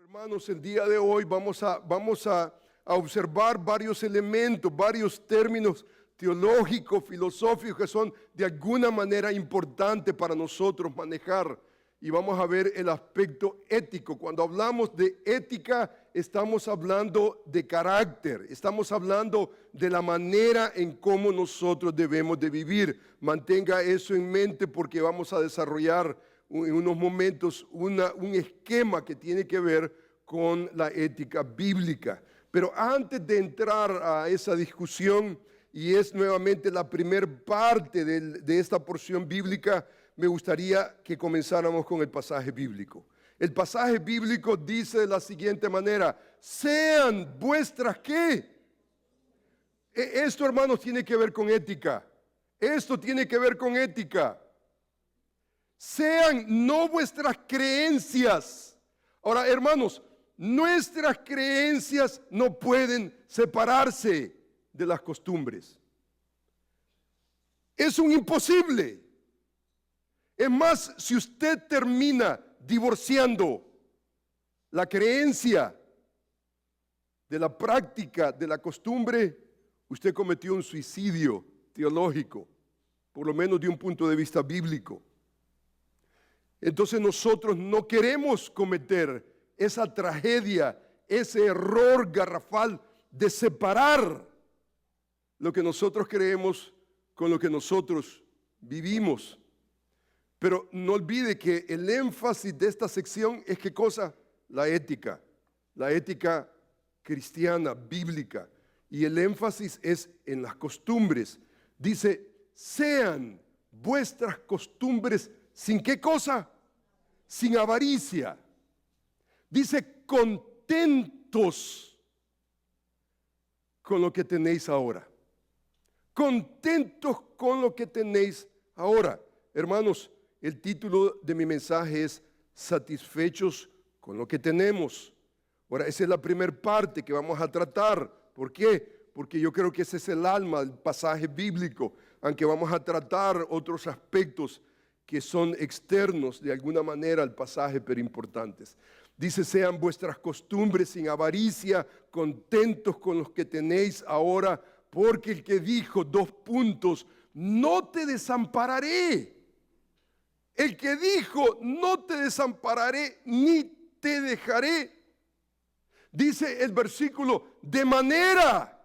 Hermanos, el día de hoy vamos a observar varios elementos, varios términos teológicos, filosóficos que son de alguna manera importantes para nosotros manejar. Y vamos a ver el aspecto ético. Cuando hablamos de ética, estamos hablando de carácter, estamos hablando de la manera en cómo nosotros debemos de vivir. Mantenga eso en mente porque vamos a desarrollar en unos momentos un esquema que tiene que ver con la ética bíblica. Pero antes de entrar a esa discusión, y es nuevamente la primera parte de esta porción bíblica, me gustaría que comenzáramos con el pasaje bíblico. El pasaje bíblico dice de la siguiente manera: sean vuestras ¿qué? Esto, hermanos, tiene que ver con ética. Esto tiene que ver con ética. Sean no vuestras creencias. Ahora, hermanos, nuestras creencias no pueden separarse de las costumbres. Es un imposible. Es más, si usted termina divorciando la creencia de la práctica de la costumbre, usted cometió un suicidio teológico, por lo menos de un punto de vista bíblico. Entonces nosotros no queremos cometer esa tragedia, ese error garrafal de separar lo que nosotros creemos con lo que nosotros vivimos. Pero no olvide que el énfasis de esta sección es ¿qué cosa? La ética cristiana, bíblica. Y el énfasis es en las costumbres. Dice, sean vuestras costumbres sin ¿qué cosa? Sin avaricia. Dice, contentos con lo que tenéis ahora. Contentos con lo que tenéis ahora. Hermanos, el título de mi mensaje es satisfechos con lo que tenemos. Ahora, esa es la primera parte que vamos a tratar. ¿Por qué? Porque yo creo que ese es el alma del pasaje bíblico, aunque vamos a tratar otros aspectos que son externos de alguna manera al pasaje, pero importantes. Dice, sean vuestras costumbres sin avaricia, contentos con los que tenéis ahora, porque el que dijo, no te desampararé. El que dijo, no te desampararé ni te dejaré. Dice el versículo, de manera,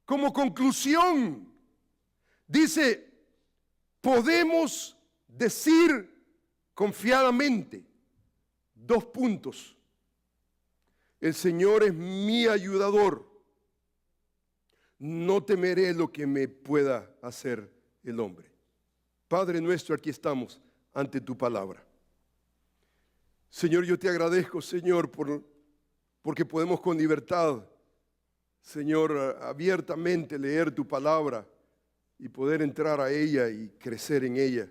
como conclusión, dice, podemos decir confiadamente, el Señor es mi ayudador, no temeré lo que me pueda hacer el hombre. Padre nuestro, aquí estamos ante tu palabra. Señor, yo te agradezco, Señor, porque podemos con libertad, Señor, abiertamente leer tu palabra y poder entrar a ella y crecer en ella.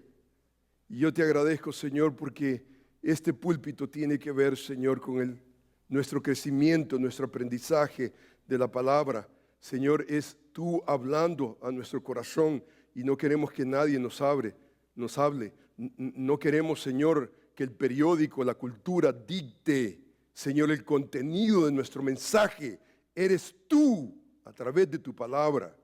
Y yo te agradezco, Señor, porque este púlpito tiene que ver, Señor, con nuestro crecimiento, nuestro aprendizaje de la palabra. Señor, es tú hablando a nuestro corazón y no queremos que nadie nos hable. No queremos, Señor, que el periódico, la cultura dicte, Señor, el contenido de nuestro mensaje. Eres tú a través de tu palabra.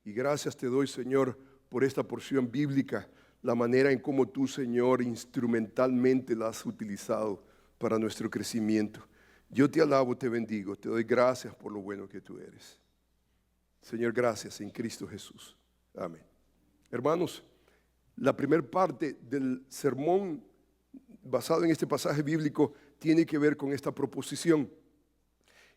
Y gracias te doy, Señor, por esta porción bíblica, la manera en cómo tú, Señor, instrumentalmente la has utilizado para nuestro crecimiento. Yo te alabo, te bendigo, te doy gracias por lo bueno que tú eres. Señor, gracias en Cristo Jesús. Amén. Hermanos, la primera parte del sermón basado en este pasaje bíblico tiene que ver con esta proposición.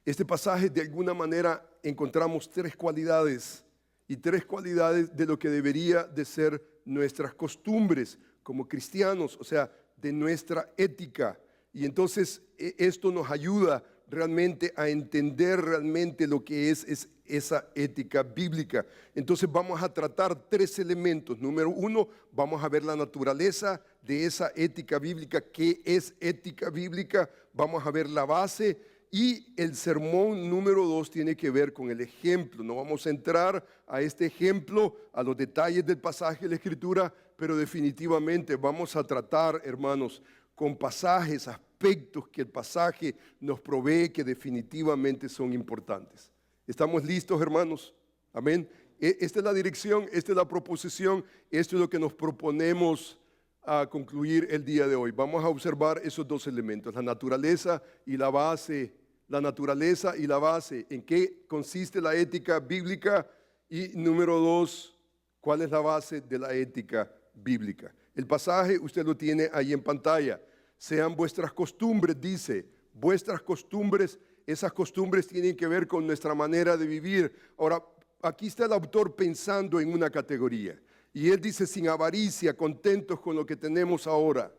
Este pasaje, de alguna manera, encontramos tres cualidades de lo que debería de ser nuestras costumbres como cristianos, o sea, de nuestra ética. Y entonces esto nos ayuda realmente a entender realmente lo que es esa ética bíblica. Entonces vamos a tratar tres elementos. Número uno, vamos a ver la naturaleza de esa ética bíblica. ¿Qué es ética bíblica? Vamos a ver la base. Y el sermón número 2 tiene que ver con el ejemplo. No vamos a entrar a este ejemplo, a los detalles del pasaje de la Escritura, pero definitivamente vamos a tratar, hermanos, con pasajes, aspectos que el pasaje nos provee que definitivamente son importantes. ¿Estamos listos, hermanos? Amén. Esta es la dirección, esta es la proposición, esto es lo que nos proponemos a concluir el día de hoy. Vamos a observar esos dos elementos, la naturaleza y la base. La naturaleza y la base, en qué consiste la ética bíblica, y número 2, cuál es la base de la ética bíblica. El pasaje usted lo tiene ahí en pantalla. Sean vuestras costumbres, dice, vuestras costumbres, esas costumbres tienen que ver con nuestra manera de vivir. Ahora, aquí está el autor pensando en una categoría, y él dice sin avaricia, contentos con lo que tenemos ahora.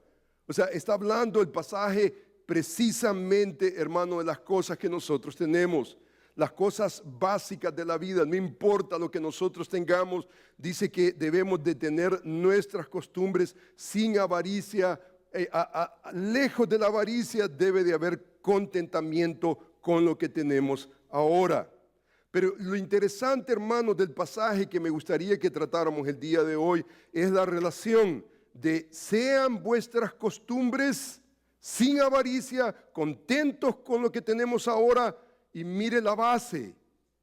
O sea, está hablando el pasaje precisamente, hermano, de las cosas que nosotros tenemos, las cosas básicas de la vida. No importa lo que nosotros tengamos, dice que debemos de tener nuestras costumbres sin avaricia. Lejos de la avaricia debe de haber contentamiento con lo que tenemos ahora. Pero lo interesante, hermanos, del pasaje que me gustaría que tratáramos el día de hoy es la relación de sean vuestras costumbres sin avaricia, contentos con lo que tenemos ahora. Y mire la base,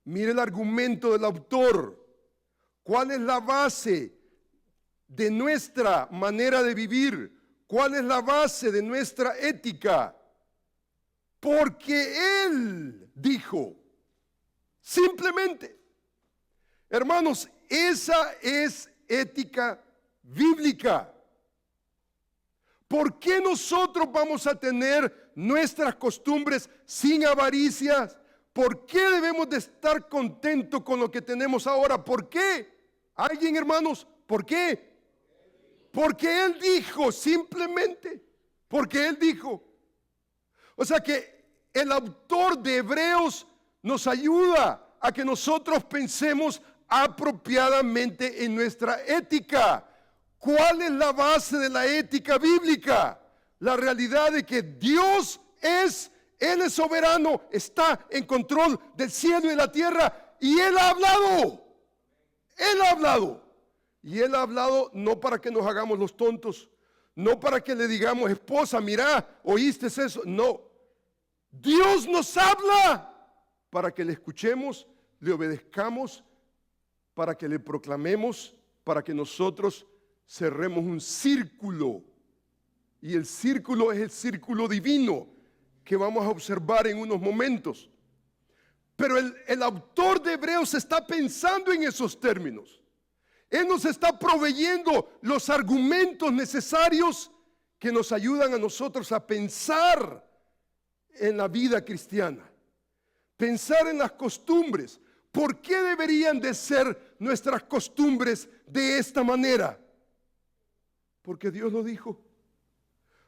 mire el argumento del autor. ¿Cuál es la base de nuestra manera de vivir? ¿Cuál es la base de nuestra ética? Porque Él dijo, simplemente, hermanos, esa es ética bíblica. ¿Por qué nosotros vamos a tener nuestras costumbres sin avaricias? ¿Por qué debemos de estar contentos con lo que tenemos ahora? ¿Por qué? ¿Alguien, hermanos? ¿Por qué? Porque Él dijo, simplemente, porque Él dijo. O sea que el autor de Hebreos nos ayuda a que nosotros pensemos apropiadamente en nuestra ética. ¿Cuál es la base de la ética bíblica? La realidad de que Dios Él es soberano, está en control del cielo y de la tierra, y Él ha hablado. Él ha hablado. Y Él ha hablado no para que nos hagamos los tontos, no para que le digamos, esposa, mira, ¿oíste eso? No. Dios nos habla para que le escuchemos, le obedezcamos, para que le proclamemos, para que nosotros cerremos un círculo, y el círculo es el círculo divino que vamos a observar en unos momentos. Pero el autor de Hebreos está pensando en esos términos. Él nos está proveyendo los argumentos necesarios que nos ayudan a nosotros a pensar en la vida cristiana, pensar en las costumbres. ¿Por qué deberían de ser nuestras costumbres de esta manera? Porque Dios lo dijo.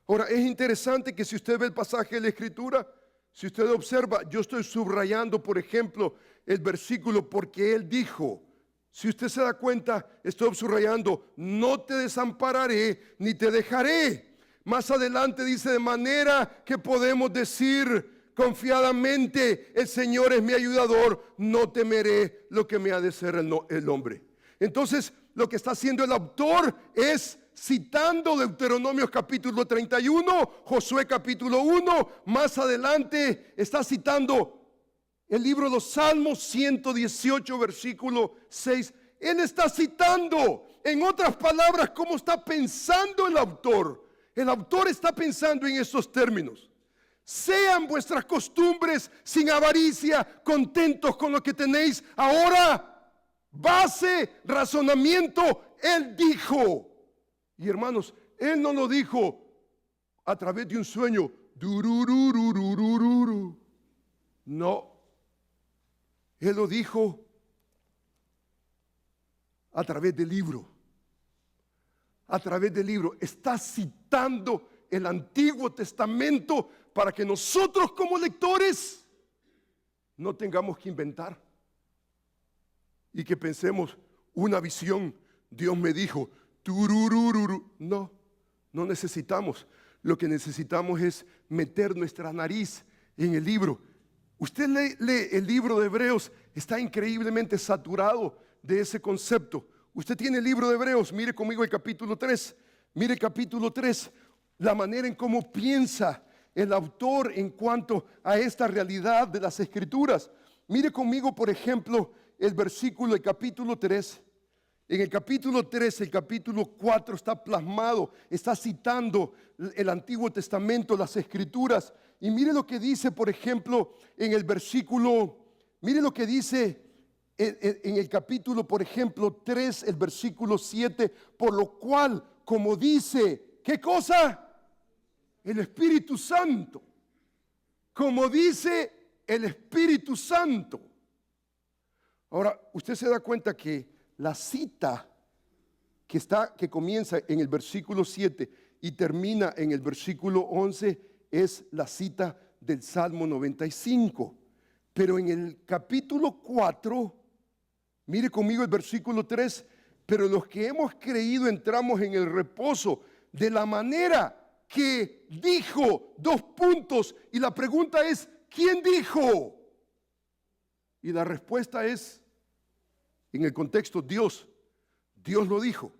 Ahora, es interesante que si usted ve el pasaje de la Escritura, si usted observa, yo estoy subrayando, por ejemplo, el versículo porque Él dijo. Si usted se da cuenta, estoy subrayando, no te desampararé ni te dejaré. Más adelante dice, de manera que podemos decir confiadamente, el Señor es mi ayudador, no temeré lo que me ha de ser el hombre. Entonces, lo que está haciendo el autor es citando Deuteronomio capítulo 31, Josué capítulo 1, más adelante está citando el libro de los Salmos 118, versículo 6. Él está citando, en otras palabras, cómo está pensando el autor. El autor está pensando en estos términos. Sean vuestras costumbres sin avaricia, contentos con lo que tenéis ahora. Base, razonamiento, Él dijo. Y hermanos, Él no lo dijo a través de un sueño. No. Él lo dijo a través del libro. A través del libro. Está citando el Antiguo Testamento para que nosotros como lectores no tengamos que inventar. Y que pensemos una visión. Dios me dijo, no, no necesitamos. Lo que necesitamos es meter nuestra nariz en el libro. Usted lee el libro de Hebreos, está increíblemente saturado de ese concepto. Usted tiene el libro de Hebreos, mire conmigo el capítulo 3. Mire el capítulo 3. la manera en cómo piensa el autor en cuanto a esta realidad de las Escrituras. Mire conmigo, por ejemplo, el versículo del capítulo 3. En el capítulo 3, el capítulo 4 está plasmado, está citando el Antiguo Testamento, las Escrituras. Y mire lo que dice, por ejemplo, en el versículo, mire lo que dice en el capítulo, por ejemplo, 3, el versículo 7, por lo cual, como dice, ¿qué cosa? El Espíritu Santo. Como dice el Espíritu Santo. Ahora, usted se da cuenta que la cita que comienza en el versículo 7 y termina en el versículo 11 es la cita del Salmo 95. Pero en el capítulo 4, mire conmigo el versículo 3, pero los que hemos creído entramos en el reposo de la manera que dijo, dos puntos, y la pregunta es, ¿quién dijo? Y la respuesta es, en el contexto, Dios lo dijo.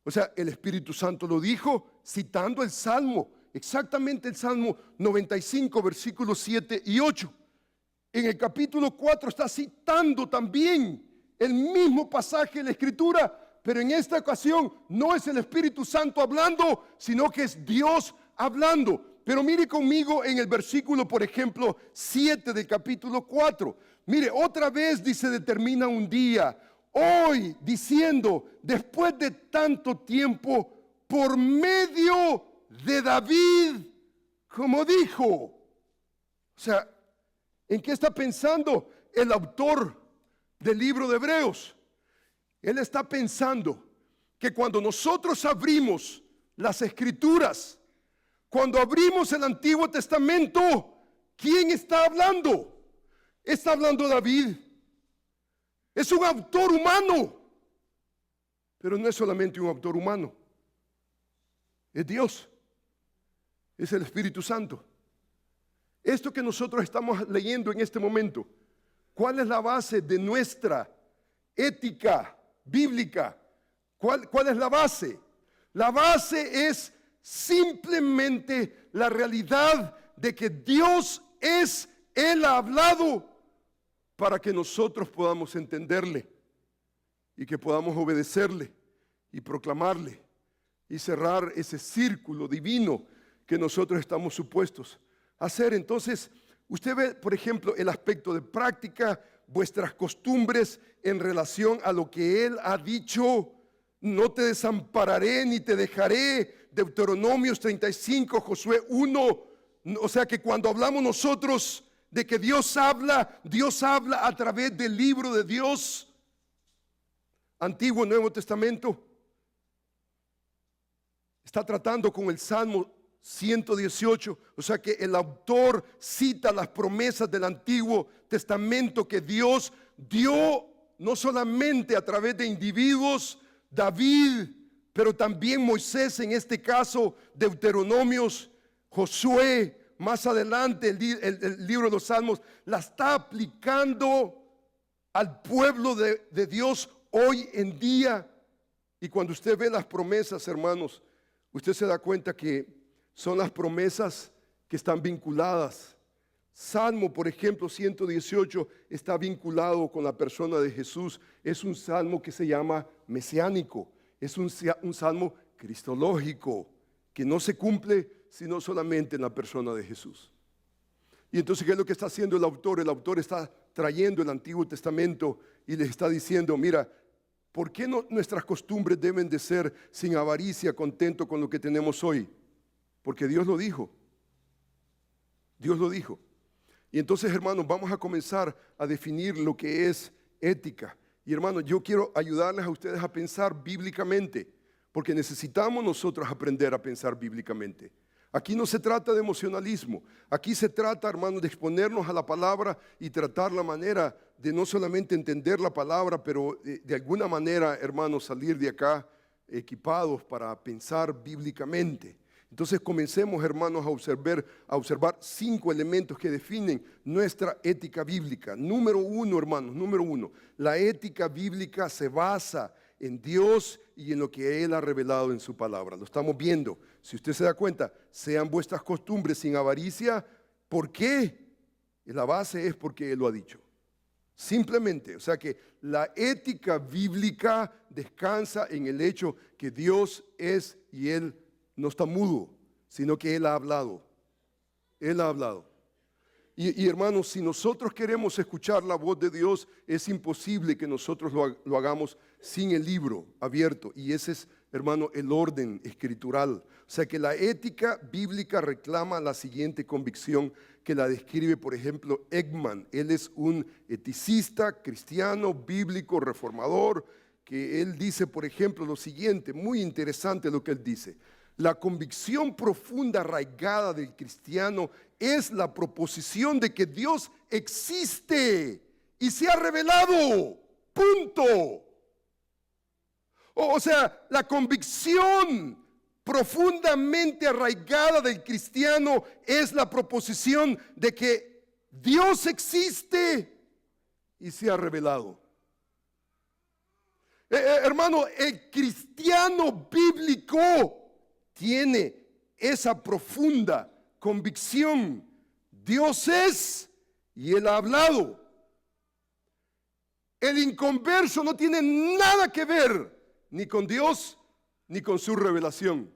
O sea, el Espíritu Santo lo dijo citando el Salmo, exactamente el Salmo 95, versículos 7 y 8. En el capítulo 4 está citando también el mismo pasaje de la Escritura, pero en esta ocasión no es el Espíritu Santo hablando, sino que es Dios hablando. Pero mire conmigo en el versículo, por ejemplo, 7 del capítulo 4. Mire, otra vez dice, determina un día, hoy, diciendo, después de tanto tiempo, por medio de David, como dijo. O sea, ¿en qué está pensando el autor del libro de Hebreos? Él está pensando que cuando nosotros abrimos las Escrituras, cuando abrimos el Antiguo Testamento, ¿quién está hablando? Está hablando David. Es un autor humano, pero no es solamente un autor humano. Es Dios, es el Espíritu Santo. Esto que nosotros estamos leyendo en este momento, ¿cuál es la base de nuestra ética bíblica? ¿Cuál es la base? La base es simplemente la realidad de que Dios es, Él ha hablado para que nosotros podamos entenderle y que podamos obedecerle y proclamarle y cerrar ese círculo divino que nosotros estamos supuestos a hacer. Entonces, usted ve, por ejemplo, el aspecto de práctica, vuestras costumbres en relación a lo que Él ha dicho. No te desampararé ni te dejaré. Deuteronomios 35, Josué 1. O sea que cuando hablamos nosotros de que Dios habla a través del libro de Dios, Antiguo y Nuevo Testamento. Está tratando con el Salmo 118, o sea que el autor cita las promesas del Antiguo Testamento que Dios dio no solamente a través de individuos, David, pero también Moisés, en este caso Deuteronomios, Josué, más adelante el libro de los Salmos, la está aplicando al pueblo de Dios hoy en día. Y cuando usted ve las promesas, hermanos, usted se da cuenta que son las promesas que están vinculadas. Salmo, por ejemplo, 118 está vinculado con la persona de Jesús. Es un salmo que se llama mesiánico. Es un salmo cristológico que no se cumple sino solamente en la persona de Jesús. Y entonces, ¿qué es lo que está haciendo el autor? El autor está trayendo el Antiguo Testamento y les está diciendo, mira, ¿por qué nuestras costumbres deben de ser sin avaricia, contento con lo que tenemos hoy? Porque Dios lo dijo. Dios lo dijo. Y entonces, hermanos, vamos a comenzar a definir lo que es ética. Y hermanos, yo quiero ayudarles a ustedes a pensar bíblicamente, porque necesitamos nosotros aprender a pensar bíblicamente. Aquí no se trata de emocionalismo, aquí se trata, hermanos, de exponernos a la palabra y tratar la manera de no solamente entender la palabra, pero de alguna manera, hermanos, salir de acá equipados para pensar bíblicamente. Entonces comencemos, hermanos, a observar 5 elementos que definen nuestra ética bíblica. Número 1, hermanos, número 1, la ética bíblica se basa en Dios y en lo que Él ha revelado en su palabra. Lo estamos viendo. Si usted se da cuenta, sean vuestras costumbres sin avaricia. ¿Por qué? La base es porque Él lo ha dicho. Simplemente, o sea que la ética bíblica descansa en el hecho que Dios es y Él no está mudo, sino que Él ha hablado. Él ha hablado. Y hermanos, si nosotros queremos escuchar la voz de Dios, es imposible que nosotros lo hagamos sin el libro abierto. Y ese es, hermano, el orden escritural. O sea que la ética bíblica reclama la siguiente convicción que la describe, por ejemplo, Ekman. Él es un eticista cristiano, bíblico, reformador, que él dice, por ejemplo, lo siguiente, muy interesante lo que él dice. La convicción profunda arraigada del cristiano es la proposición de que Dios existe y se ha revelado. Punto. O sea, la convicción profundamente arraigada del cristiano es la proposición de que Dios existe y se ha revelado. Hermano, el cristiano bíblico tiene esa profunda convicción. Dios es y Él ha hablado. El inconverso no tiene nada que ver ni con Dios ni con su revelación.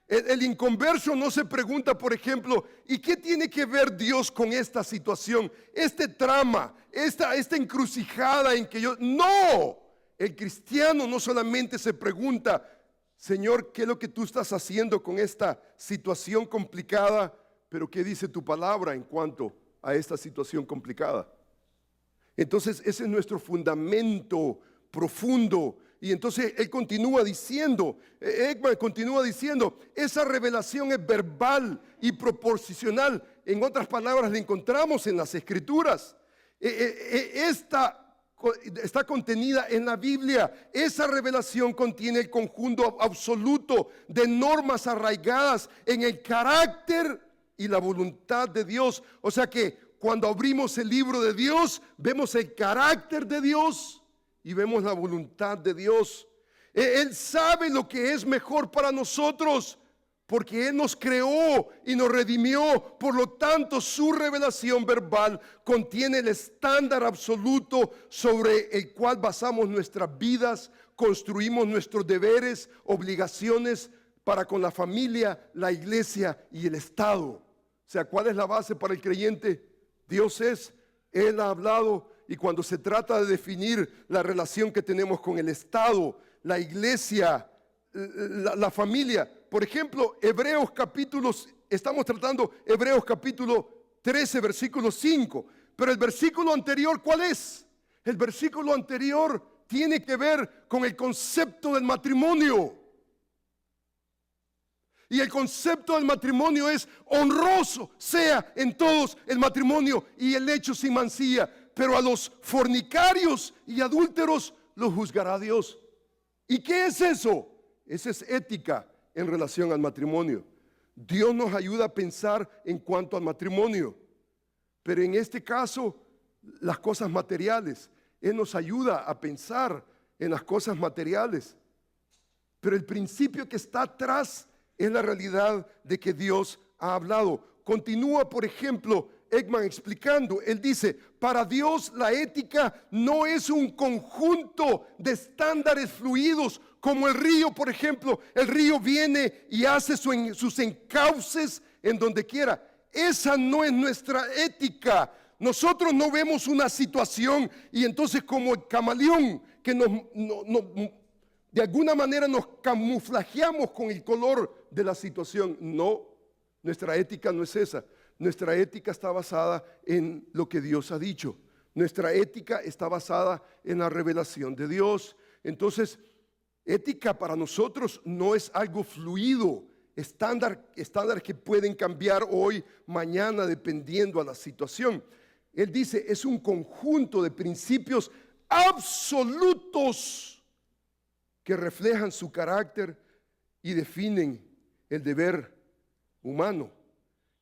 El inconverso no se pregunta, por ejemplo, ¿y qué tiene que ver Dios con esta situación? Este trama, esta encrucijada en que yo... No, el cristiano no solamente se pregunta, Señor, ¿qué es lo que tú estás haciendo con esta situación complicada? Pero ¿qué dice tu palabra en cuanto a esta situación complicada? Entonces ese es nuestro fundamento profundo. Y entonces él continúa diciendo, Ekman continúa diciendo, esa revelación es verbal y proporcional. En otras palabras, la encontramos en las Escrituras. Esta está contenida en la Biblia. Esa revelación contiene el conjunto absoluto de normas arraigadas en el carácter y la voluntad de Dios. O sea que cuando abrimos el libro de Dios, vemos el carácter de Dios y vemos la voluntad de Dios. Él sabe lo que es mejor para nosotros, porque Él nos creó y nos redimió. Por lo tanto, su revelación verbal contiene el estándar absoluto sobre el cual basamos nuestras vidas, construimos nuestros deberes, obligaciones para con la familia, la iglesia y el Estado. O sea, ¿cuál es la base para el creyente? Dios es, Él ha hablado. Y cuando se trata de definir la relación que tenemos con el Estado, la iglesia, la familia, por ejemplo, estamos tratando Hebreos capítulo 13, versículo 5, pero el versículo anterior, ¿cuál es? El versículo anterior tiene que ver con el concepto del matrimonio. Y el concepto del matrimonio es honroso, sea en todos el matrimonio y el hecho sin mancilla. Pero a los fornicarios y adúlteros los juzgará Dios. ¿Y qué es eso? Esa es ética en relación al matrimonio. Dios nos ayuda a pensar en cuanto al matrimonio. Pero en este caso, las cosas materiales. Él nos ayuda a pensar en las cosas materiales. Pero el principio que está atrás es la realidad de que Dios ha hablado. Continúa, por ejemplo, Ekman explicando, él dice, para Dios la ética no es un conjunto de estándares fluidos como el río, por ejemplo. El río viene y hace sus encauces en donde quiera. Esa no es nuestra ética. Nosotros no vemos una situación y entonces como el camaleón que de alguna manera nos camuflajeamos con el color de la situación. No, nuestra ética no es esa. Nuestra ética está basada en lo que Dios ha dicho. Nuestra ética está basada en la revelación de Dios. Entonces, ética para nosotros no es algo fluido, estándares que pueden cambiar hoy, mañana, dependiendo a la situación. Él dice, es un conjunto de principios absolutos que reflejan su carácter y definen el deber humano.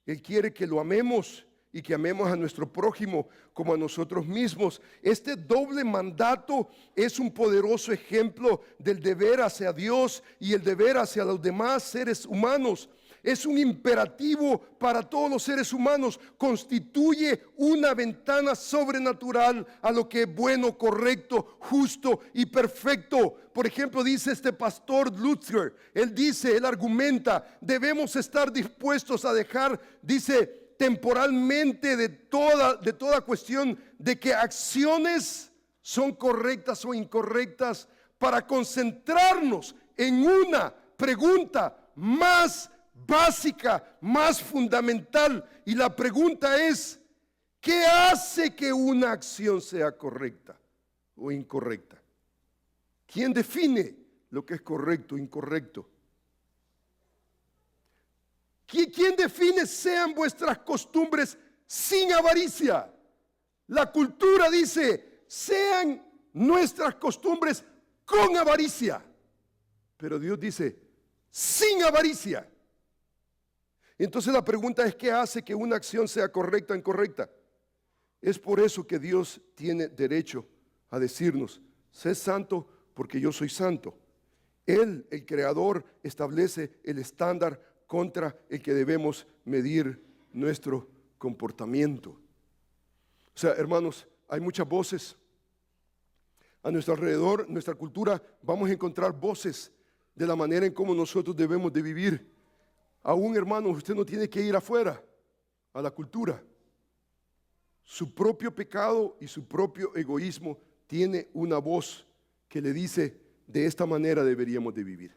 Él quiere que lo amemos y que amemos a nuestro prójimo como a nosotros mismos. Este doble mandato es un poderoso ejemplo del deber hacia Dios y el deber hacia los demás seres humanos. Es un imperativo para todos los seres humanos. Constituye una ventana sobrenatural a lo que es bueno, correcto, justo y perfecto. Por ejemplo, dice este pastor Luther, él argumenta, debemos estar dispuestos a dejar, dice, temporalmente de toda cuestión de que acciones son correctas o incorrectas para concentrarnos en una pregunta más básica, más fundamental. Y la pregunta es, ¿qué hace que una acción sea correcta o incorrecta? ¿Quién define lo que es correcto o incorrecto? ¿Quién define sean vuestras costumbres sin avaricia? La cultura dice, sean nuestras costumbres con avaricia. Pero Dios dice, sin avaricia. Entonces la pregunta es, ¿qué hace que una acción sea correcta o incorrecta? Es por eso que Dios tiene derecho a decirnos, sé santo porque yo soy santo. Él, el Creador, establece el estándar contra el que debemos medir nuestro comportamiento. O sea, hermanos, hay muchas voces a nuestro alrededor, nuestra cultura. Vamos a encontrar voces de la manera en cómo nosotros debemos de vivir. Aún, hermanos, usted no tiene que ir afuera a la cultura. Su propio pecado y su propio egoísmo tiene una voz que le dice, de esta manera deberíamos de vivir.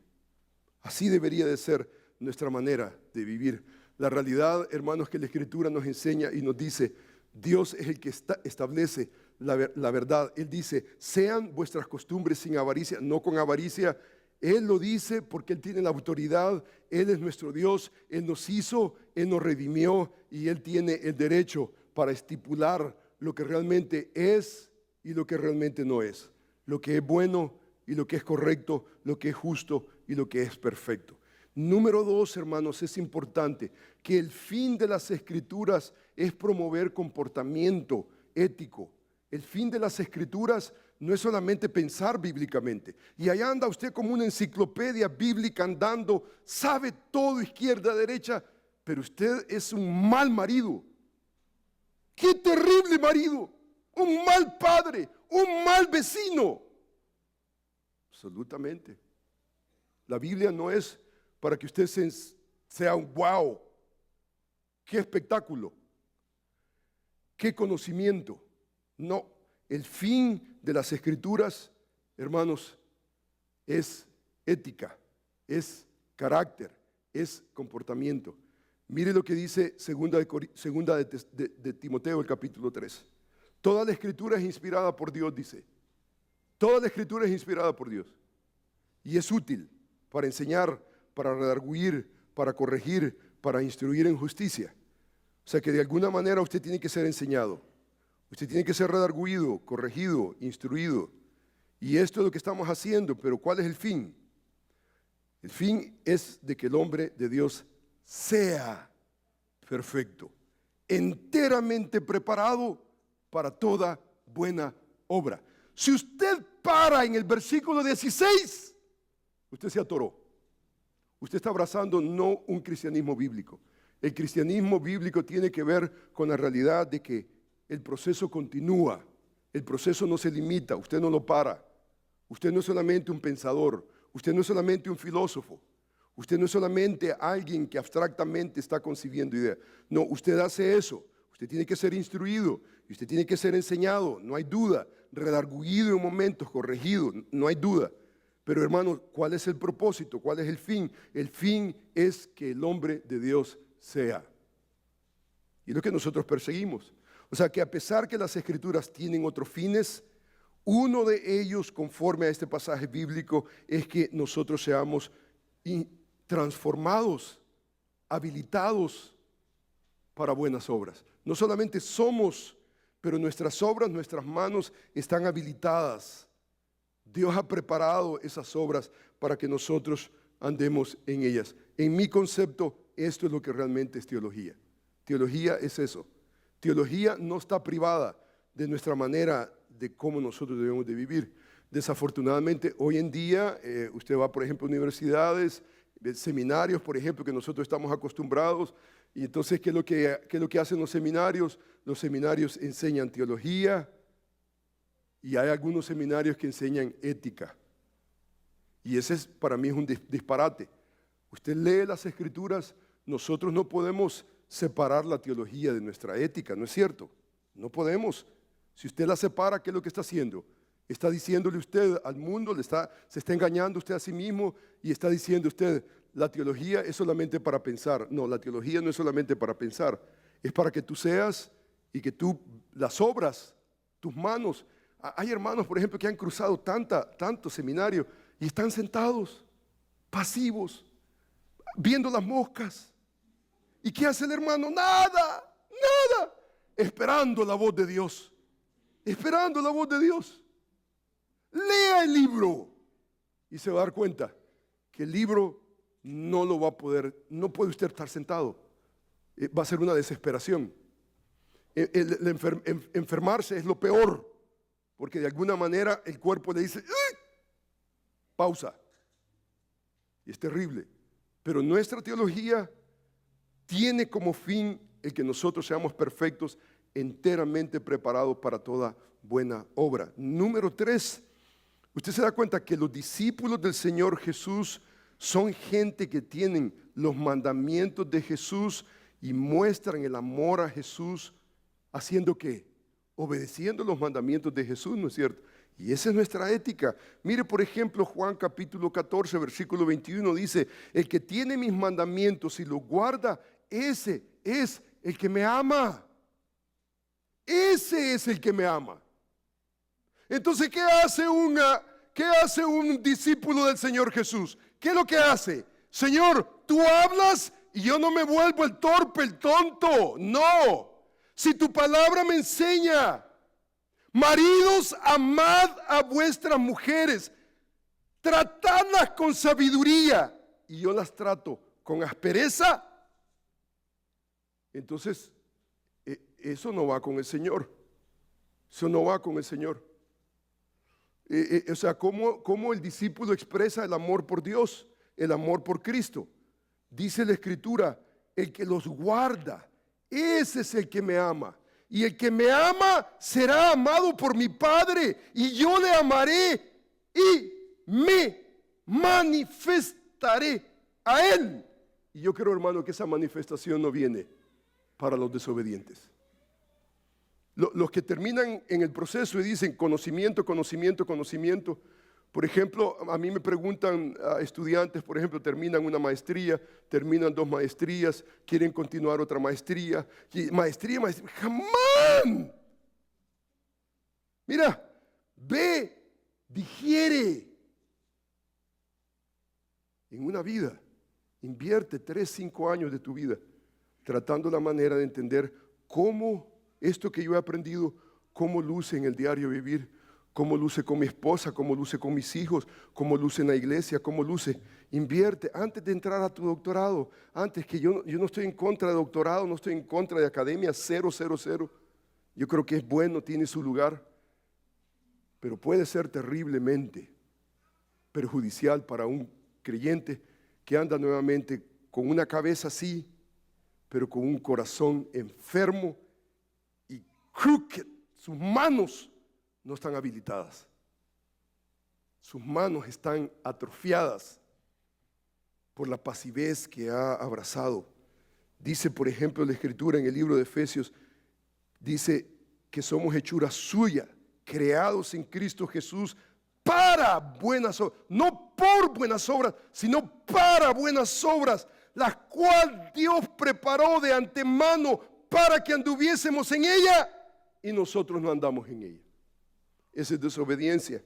Así debería de ser nuestra manera de vivir. La realidad, hermanos, que la Escritura nos enseña y nos dice, Dios es el que establece la verdad. Él dice, sean vuestras costumbres sin avaricia, no con avaricia. Él lo dice porque Él tiene la autoridad, Él es nuestro Dios, Él nos hizo, Él nos redimió y Él tiene el derecho para estipular lo que realmente es y lo que realmente no es, lo que es bueno y lo que es correcto, lo que es justo y lo que es perfecto. Número 2, hermanos, es importante que el fin de las Escrituras es promover comportamiento ético. El fin de las Escrituras no es solamente pensar bíblicamente. Y allá anda usted como una enciclopedia bíblica andando, sabe todo, izquierda, derecha, pero usted es un mal marido. ¡Qué terrible marido! Un mal padre, un mal vecino. Absolutamente. La Biblia no es para que usted sea un wow. ¡Qué espectáculo! ¡Qué conocimiento! No, el fin de las Escrituras, hermanos, es ética, es carácter, es comportamiento. Mire lo que dice segunda de Timoteo, el capítulo 3. Toda la Escritura es inspirada por Dios, dice. Toda la Escritura es inspirada por Dios. Y es útil para enseñar, para redarguir, para corregir, para instruir en justicia. O sea que de alguna manera usted tiene que ser enseñado. Usted tiene que ser redarguido, corregido, instruido. Y esto es lo que estamos haciendo, pero ¿cuál es el fin? El fin es de que el hombre de Dios sea perfecto, enteramente preparado para toda buena obra. Si usted para en el versículo 16, usted se atoró. Usted está abrazando no un cristianismo bíblico. El cristianismo bíblico tiene que ver con la realidad de que el proceso continúa, el proceso no se limita, usted no lo para. Usted no es solamente un pensador, usted no es solamente un filósofo, usted no es solamente alguien que abstractamente está concibiendo ideas. No, usted hace eso, usted tiene que ser instruido, y usted tiene que ser enseñado, no hay duda, redarguido en momentos, corregido, no hay duda. Pero hermanos, ¿cuál es el propósito? ¿Cuál es el fin? El fin es que el hombre de Dios sea. Y es lo que nosotros perseguimos. O sea que a pesar que las Escrituras tienen otros fines, uno de ellos, conforme a este pasaje bíblico, es que nosotros seamos transformados, habilitados para buenas obras. No solamente somos, pero nuestras obras, nuestras manos están habilitadas. Dios ha preparado esas obras para que nosotros andemos en ellas. En mi concepto, esto es lo que realmente es teología. Teología es eso. Teología no está privada de nuestra manera de cómo nosotros debemos de vivir. Desafortunadamente, hoy en día, usted va, por ejemplo, a universidades, seminarios, por ejemplo, que nosotros estamos acostumbrados. Y entonces, ¿qué es lo que hacen los seminarios? Los seminarios enseñan teología y hay algunos seminarios que enseñan ética. Y ese para mí es un disparate. Usted lee las Escrituras, nosotros no podemos separar la teología de nuestra ética, ¿no es cierto? No podemos. Si usted la separa, ¿qué es lo que está haciendo? Está diciéndole usted al mundo, se está engañando usted a sí mismo y está diciendo usted, la teología es solamente para pensar. No, la teología no es solamente para pensar, es para que tú seas y que tú, las obras, tus manos. Hay hermanos, por ejemplo, que han cruzado tanto seminario y están sentados, pasivos, viendo las moscas. ¿Y qué hace el hermano? Nada, esperando la voz de Dios, esperando la voz de Dios. Lea el libro y se va a dar cuenta que el libro no lo va a poder, no puede usted estar sentado. Va a ser una desesperación. Enfermarse es lo peor, porque de alguna manera el cuerpo le dice, ¡ay! Pausa. Y es terrible. Pero nuestra teología tiene como fin el que nosotros seamos perfectos, enteramente preparados para toda buena obra. Número 3, usted se da cuenta que los discípulos del Señor Jesús son gente que tienen los mandamientos de Jesús y muestran el amor a Jesús, haciendo ¿qué? Obedeciendo los mandamientos de Jesús, ¿no es cierto? Y esa es nuestra ética. Mire, por ejemplo, Juan capítulo 14, versículo 21 dice, el que tiene mis mandamientos y los guarda, ese es el que me ama. Ese es el que me ama. Entonces, ¿qué hace un discípulo del Señor Jesús? ¿Qué es lo que hace? Señor, tú hablas y yo no me vuelvo el torpe, el tonto. No. Si tu palabra me enseña, maridos, amad a vuestras mujeres, tratadlas con sabiduría, y yo las trato con aspereza, entonces eso no va con el Señor. Eso no va con el Señor. O sea, ¿cómo el discípulo expresa el amor por Dios, el amor por Cristo? Dice la Escritura, el que los guarda, ese es el que me ama. Y el que me ama será amado por mi Padre, y yo le amaré y me manifestaré a él. Y yo creo, hermano, que esa manifestación no viene para los desobedientes. Los que terminan en el proceso y dicen conocimiento. Por ejemplo, a mí me preguntan estudiantes, por ejemplo, terminan una maestría, terminan 2 maestrías, quieren continuar otra maestría. Y maestría, ¡jamás! Mira, ve, digiere. En una vida, invierte 3, 5 años de tu vida tratando la manera de entender cómo esto que yo he aprendido, cómo luce en el diario vivir, cómo luce con mi esposa, cómo luce con mis hijos, cómo luce en la iglesia, cómo luce. Invierte antes de entrar a tu doctorado, antes que yo no estoy en contra de doctorado, no estoy en contra de academia, 0. Yo creo que es bueno, tiene su lugar, pero puede ser terriblemente perjudicial para un creyente que anda nuevamente con una cabeza así, pero con un corazón enfermo y crooked. Sus manos no están habilitadas. Sus manos están atrofiadas por la pasivez que ha abrazado. Dice, por ejemplo, la Escritura en el libro de Efesios, dice que somos hechura suya, creados en Cristo Jesús para buenas obras, no por buenas obras, sino para buenas obras, las cuales Dios preparó de antemano para que anduviésemos en ella y nosotros no andamos en ella. Esa es desobediencia.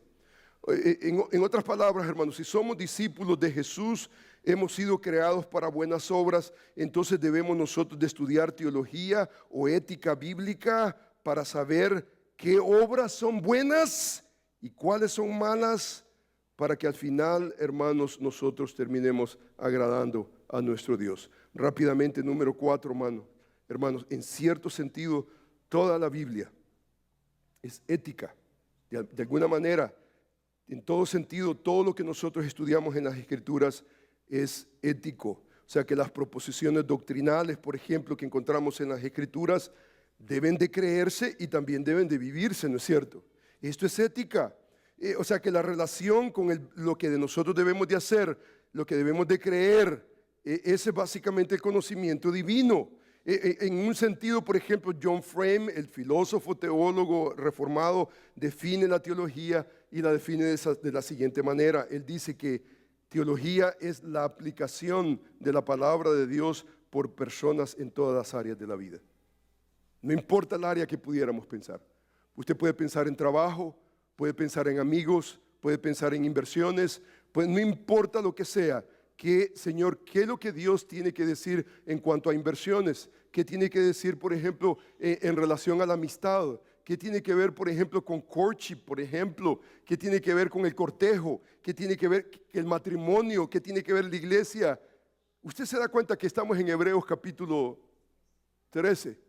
En otras palabras, hermanos, si somos discípulos de Jesús, hemos sido creados para buenas obras, entonces debemos nosotros de estudiar teología o ética bíblica para saber qué obras son buenas y cuáles son malas, para que al final, hermanos, nosotros terminemos agradando a nuestro Dios. Rápidamente, número 4, hermanos, en cierto sentido, Toda la Biblia es ética. De alguna manera, en todo sentido, todo lo que nosotros estudiamos en las Escrituras es ético. O sea que las proposiciones doctrinales, por ejemplo, que encontramos en las Escrituras, deben de creerse y también deben de vivirse, ¿no es cierto? Esto es ética. O sea que la relación con lo que de nosotros debemos de hacer, lo que debemos de creer, ese es básicamente el conocimiento divino. En un sentido, por ejemplo, John Frame, el filósofo teólogo reformado, define la teología y la define de la siguiente manera. Él dice que teología es la aplicación de la palabra de Dios por personas en todas las áreas de la vida. No importa el área que pudiéramos pensar. Usted puede pensar en trabajo, puede pensar en amigos, puede pensar en inversiones, pues no importa lo que sea. Señor, ¿qué es lo que Dios tiene que decir en cuanto a inversiones? ¿Qué tiene que decir, por ejemplo, en relación a la amistad? ¿Qué tiene que ver, por ejemplo, con courtship, por ejemplo? ¿Qué tiene que ver con el cortejo? ¿Qué tiene que ver el matrimonio? ¿Qué tiene que ver la iglesia? Usted se da cuenta que estamos en Hebreos capítulo 13.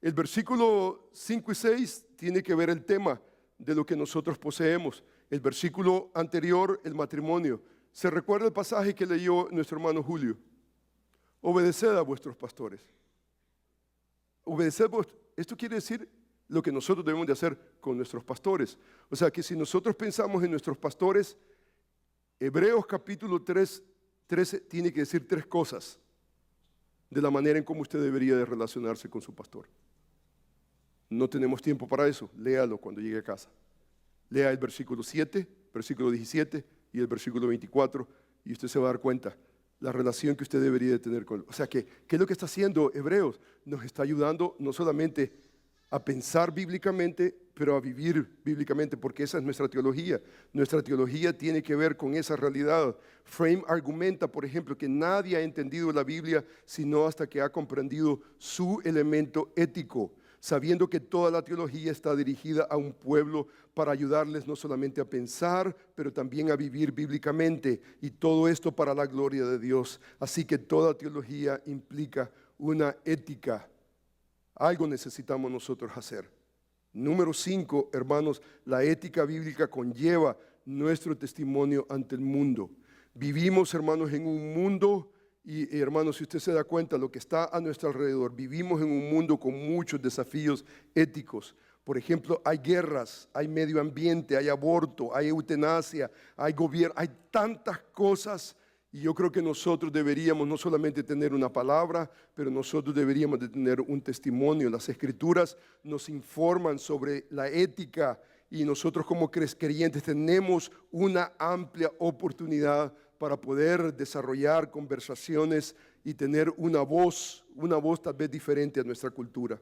El versículo 5 y 6 tiene que ver el tema de lo que nosotros poseemos. El versículo anterior, el matrimonio. ¿Se recuerda el pasaje que leyó nuestro hermano Julio? Obedeced a vuestros pastores. Esto quiere decir lo que nosotros debemos de hacer con nuestros pastores. O sea que si nosotros pensamos en nuestros pastores, Hebreos capítulo 13 tiene que decir 3 cosas de la manera en cómo usted debería de relacionarse con su pastor. No tenemos tiempo para eso, léalo cuando llegue a casa. Lea el versículo 7, versículo 17 y el versículo 24 y usted se va a dar cuenta la relación que usted debería de tener con él. O sea que, ¿qué es lo que está haciendo Hebreos? Nos está ayudando no solamente a pensar bíblicamente, pero a vivir bíblicamente, porque esa es nuestra teología. Nuestra teología tiene que ver con esa realidad. Frame argumenta, por ejemplo, que nadie ha entendido la Biblia sino hasta que ha comprendido su elemento ético, sabiendo que toda la teología está dirigida a un pueblo para ayudarles no solamente a pensar, pero también a vivir bíblicamente, y todo esto para la gloria de Dios. Así que toda teología implica una ética. Algo necesitamos nosotros hacer. Número 5, hermanos, la ética bíblica conlleva nuestro testimonio ante el mundo. Vivimos, hermanos, en un mundo, y hermanos, si usted se da cuenta lo que está a nuestro alrededor, vivimos en un mundo con muchos desafíos éticos. Por ejemplo, hay guerras, hay medio ambiente, hay aborto, hay eutanasia, hay gobierno, hay tantas cosas. Y yo creo que nosotros deberíamos no solamente tener una palabra, pero nosotros deberíamos de tener un testimonio. Las Escrituras nos informan sobre la ética y nosotros como creyentes tenemos una amplia oportunidad para poder desarrollar conversaciones y tener una voz tal vez diferente a nuestra cultura.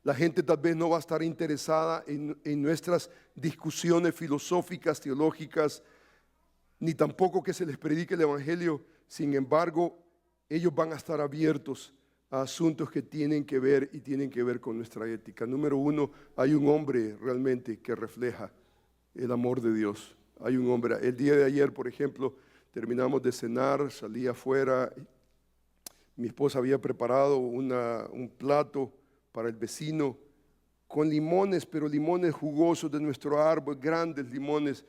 La gente tal vez no va a estar interesada en nuestras discusiones filosóficas, teológicas, ni tampoco que se les predique el Evangelio. Sin embargo, ellos van a estar abiertos a asuntos que tienen que ver con nuestra ética. Número 1, hay un hombre realmente que refleja el amor de Dios. Hay un hombre. El día de ayer, por ejemplo, terminamos de cenar, salí afuera. Mi esposa había preparado un plato para el vecino con limones, pero limones jugosos de nuestro árbol, grandes limones.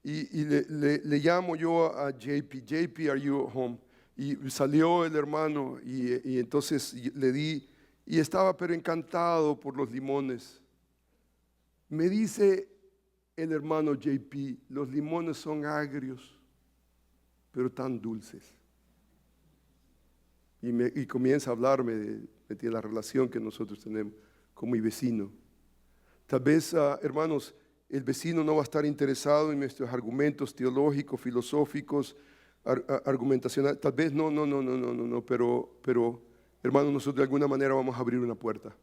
Y le llamo yo a JP, are you home? Y salió el hermano y entonces le di, y estaba pero encantado por los limones. Me dice el hermano JP, los limones son agrios, pero tan dulces. Y comienza a hablarme de la relación que nosotros tenemos con mi vecino. Tal vez, hermanos, el vecino no va a estar interesado en nuestros argumentos teológicos, filosóficos, argumentacionales. Tal vez no, pero hermanos, nosotros de alguna manera vamos a abrir una puerta.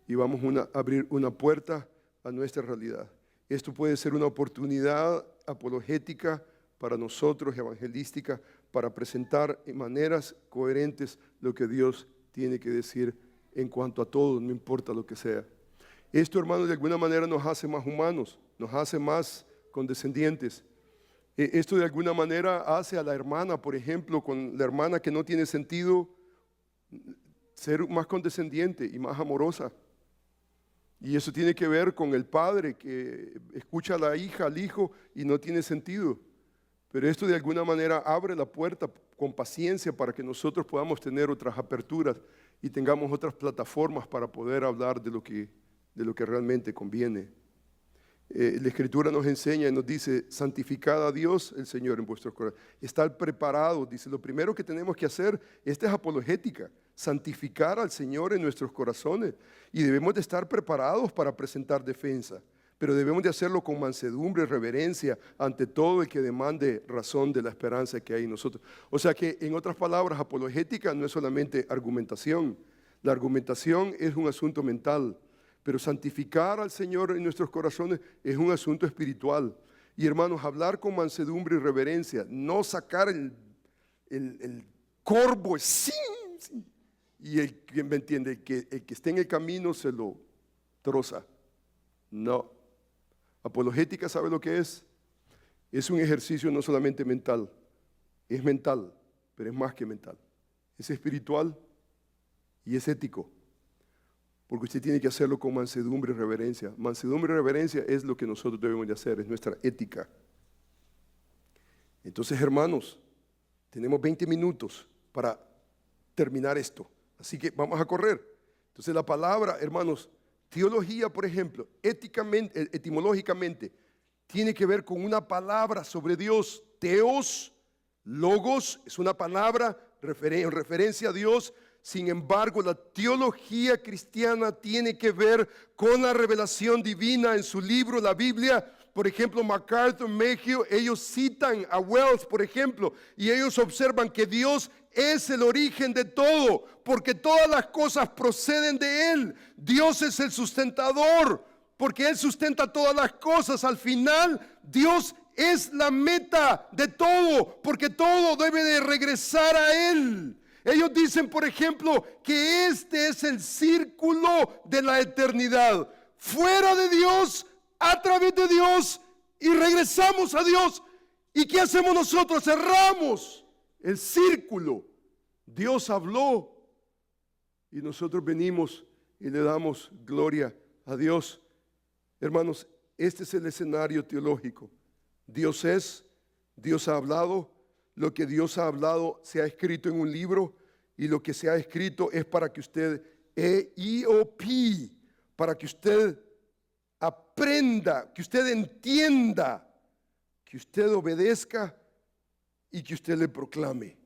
Y vamos a abrir una puerta a nuestra realidad. Esto puede ser una oportunidad apologética para nosotros, evangelística, para presentar en maneras coherentes lo que Dios tiene que decir en cuanto a todo, no importa lo que sea. Esto, hermanos, de alguna manera nos hace más humanos, nos hace más condescendientes. Esto de alguna manera hace a la hermana, por ejemplo, con la hermana que no tiene sentido, ser más condescendiente y más amorosa. Y eso tiene que ver con el padre que escucha a la hija, al hijo, y no tiene sentido. Pero esto de alguna manera abre la puerta con paciencia para que nosotros podamos tener otras aperturas y tengamos otras plataformas para poder hablar de lo que realmente conviene. La Escritura nos enseña y nos dice: santificad a Dios el Señor en vuestros corazones. Estar preparados, dice, lo primero que tenemos que hacer, esta es apologética, santificar al Señor en nuestros corazones. Y debemos de estar preparados para presentar defensa, pero debemos de hacerlo con mansedumbre, reverencia, ante todo el que demande razón de la esperanza que hay en nosotros. O sea que, en otras palabras, apologética no es solamente argumentación. La argumentación es un asunto mental, pero santificar al Señor en nuestros corazones es un asunto espiritual. Y hermanos, hablar con mansedumbre y reverencia, no sacar el corvo, sí, sí. Y el que me entiende, el que esté en el camino se lo troza. No. Apologética, ¿sabe lo que es? Es un ejercicio no solamente mental, es mental, pero es más que mental. Es espiritual y es ético. Porque usted tiene que hacerlo con mansedumbre y reverencia. Mansedumbre y reverencia es lo que nosotros debemos de hacer, es nuestra ética. Entonces, hermanos, tenemos 20 minutos para terminar esto. Así que vamos a correr. Entonces la palabra, hermanos, teología, por ejemplo, éticamente, etimológicamente, tiene que ver con una palabra sobre Dios. Teos, logos, es una palabra en referencia a Dios. Sin embargo, la teología cristiana tiene que ver con la revelación divina en su libro, la Biblia. Por ejemplo, MacArthur, Mayhew, ellos citan a Wells, por ejemplo, y ellos observan que Dios es el origen de todo, porque todas las cosas proceden de Él. Dios es el sustentador, porque Él sustenta todas las cosas. Al final, Dios es la meta de todo, porque todo debe de regresar a Él. Ellos dicen, por ejemplo, que este es el círculo de la eternidad. Fuera de Dios, a través de Dios, y regresamos a Dios. ¿Y qué hacemos nosotros? Cerramos el círculo. Dios habló y nosotros venimos y le damos gloria a Dios. Hermanos, este es el escenario teológico. Dios es, Dios ha hablado. Lo que Dios ha hablado se ha escrito en un libro, y lo que se ha escrito es para que usted, para que usted aprenda, que usted entienda, que usted obedezca y que usted le proclame.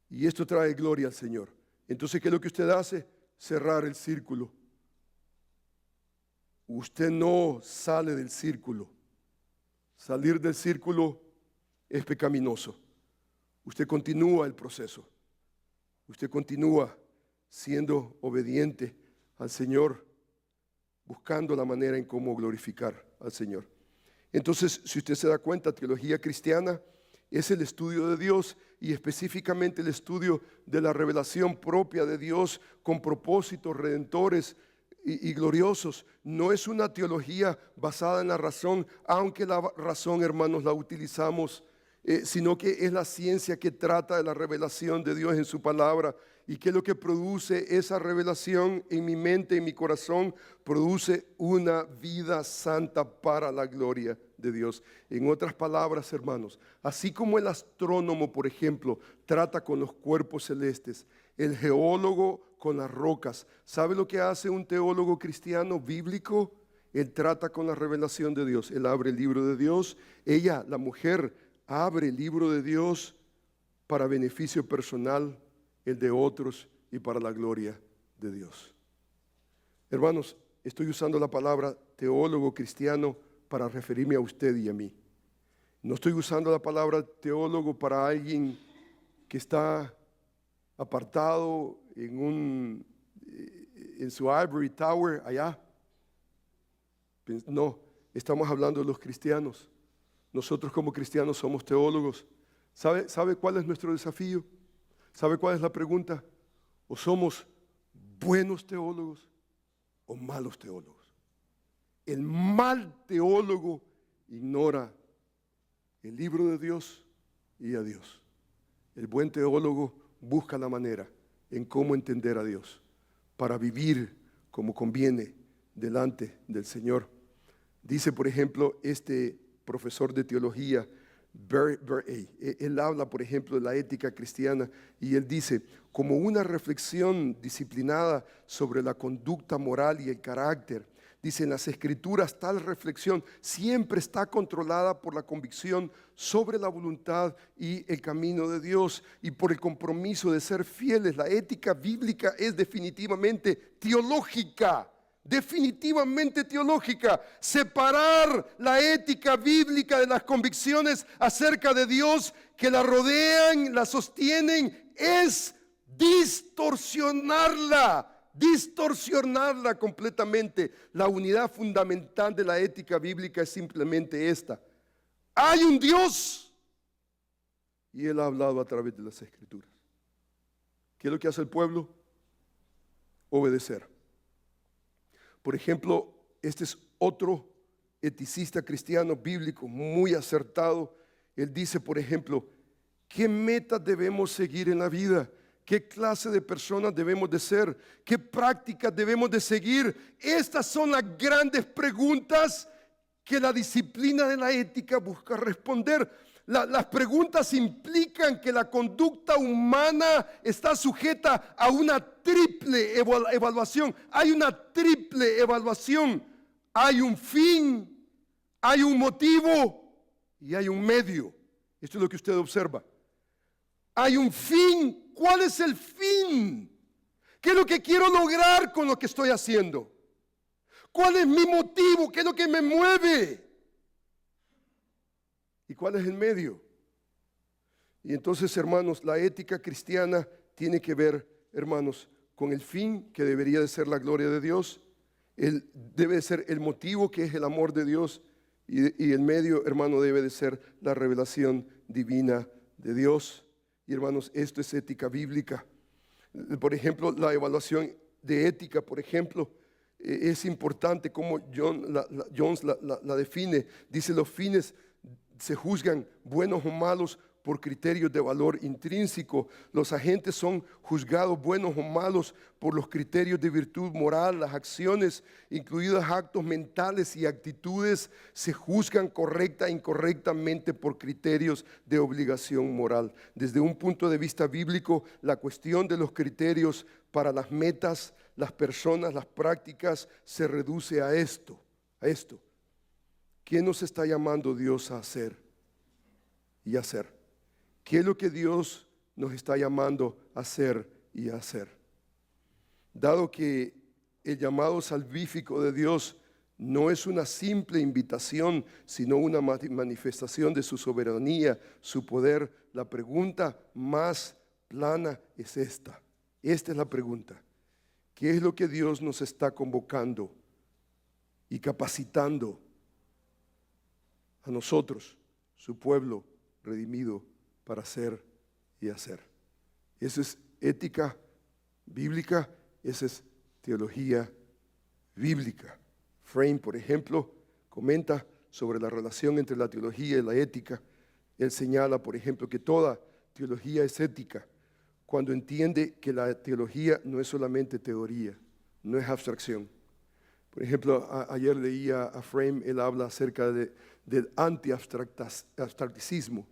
Y esto trae gloria al Señor. Entonces, ¿qué es lo que usted hace? Cerrar el círculo. Usted no sale del círculo. Salir del círculo es pecaminoso. Usted continúa el proceso. Usted continúa siendo obediente al Señor, buscando la manera en cómo glorificar al Señor. Entonces, si usted se da cuenta, teología cristiana es el estudio de Dios, y específicamente el estudio de la revelación propia de Dios con propósitos redentores y gloriosos. No es una teología basada en la razón, aunque la razón, hermanos, la utilizamos, sino que es la ciencia que trata de la revelación de Dios en su palabra. ¿Y qué es lo que produce esa revelación en mi mente, en mi corazón? Produce una vida santa para la gloria de Dios. En otras palabras, hermanos, así como el astrónomo, por ejemplo, trata con los cuerpos celestes, el geólogo con las rocas. ¿Sabe lo que hace un teólogo cristiano bíblico? Él trata con la revelación de Dios. Él abre el libro de Dios. Ella, la mujer, abre el libro de Dios para beneficio personal, el de otros y para la gloria de Dios. Hermanos, estoy usando la palabra teólogo cristiano para referirme a usted y a mí. No estoy usando la palabra teólogo para alguien que está apartado en su ivory tower allá. No, estamos hablando de los cristianos. Nosotros como cristianos somos teólogos. ¿Sabe cuál es nuestro desafío? ¿Sabe cuál es la pregunta? ¿O somos buenos teólogos o malos teólogos? El mal teólogo ignora el libro de Dios y a Dios. El buen teólogo busca la manera en cómo entender a Dios para vivir como conviene delante del Señor. Dice, por ejemplo, este profesor de teología, él habla, por ejemplo, de la ética cristiana y él dice, como una reflexión disciplinada sobre la conducta moral y el carácter. Dice, en las Escrituras tal reflexión siempre está controlada por la convicción sobre la voluntad y el camino de Dios y por el compromiso de ser fieles. La ética bíblica es definitivamente teológica. Definitivamente teológica. Separar la ética bíblica de las convicciones acerca de Dios que la rodean, la sostienen, es distorsionarla completamente. La unidad fundamental de la ética bíblica es simplemente esta: hay un Dios y Él ha hablado a través de las Escrituras. ¿Qué es lo que hace el pueblo? Obedecer. Por ejemplo, este es otro eticista cristiano bíblico muy acertado. Él dice, por ejemplo, ¿qué metas debemos seguir en la vida? ¿Qué clase de personas debemos de ser? ¿Qué prácticas debemos de seguir? Estas son las grandes preguntas que la disciplina de la ética busca responder. Las preguntas implican que la conducta humana está sujeta a una triple evaluación. Hay una triple evaluación. Hay un fin, hay un motivo y hay un medio. Esto es lo que usted observa. Hay un fin. ¿Cuál es el fin? ¿Qué es lo que quiero lograr con lo que estoy haciendo? ¿Cuál es mi motivo? ¿Qué es lo que me mueve? ¿Y cuál es el medio? Y entonces, hermanos, la ética cristiana tiene que ver, hermanos, con el fin que debería de ser la gloria de Dios. Debe ser el motivo que es el amor de Dios. Y el medio, hermano, debe de ser la revelación divina de Dios. Y hermanos, esto es ética bíblica. Por ejemplo, la evaluación de ética, por ejemplo, es importante como Jones la define. Dice, los fines se juzgan buenos o malos por criterios de valor intrínseco. Los agentes son juzgados buenos o malos por los criterios de virtud moral. Las acciones, incluidos actos mentales y actitudes, se juzgan correcta e incorrectamente por criterios de obligación moral. Desde un punto de vista bíblico, la cuestión de los criterios para las metas, las personas, las prácticas, se reduce a esto. ¿Qué nos está llamando Dios a hacer y hacer? ¿Qué es lo que Dios nos está llamando a hacer y a hacer? Dado que el llamado salvífico de Dios no es una simple invitación, sino una manifestación de su soberanía, su poder, la pregunta más plana es esta. Esta es la pregunta. ¿Qué es lo que Dios nos está convocando y capacitando a nosotros, su pueblo redimido, para hacer y hacer? Esa es ética bíblica, esa es teología bíblica. Frame, por ejemplo, comenta sobre la relación entre la teología y la ética. Él señala, por ejemplo, que toda teología es ética cuando entiende que la teología no es solamente teoría, no es abstracción. Por ejemplo, ayer leía a Frame, él habla acerca del anti-abstracticismo.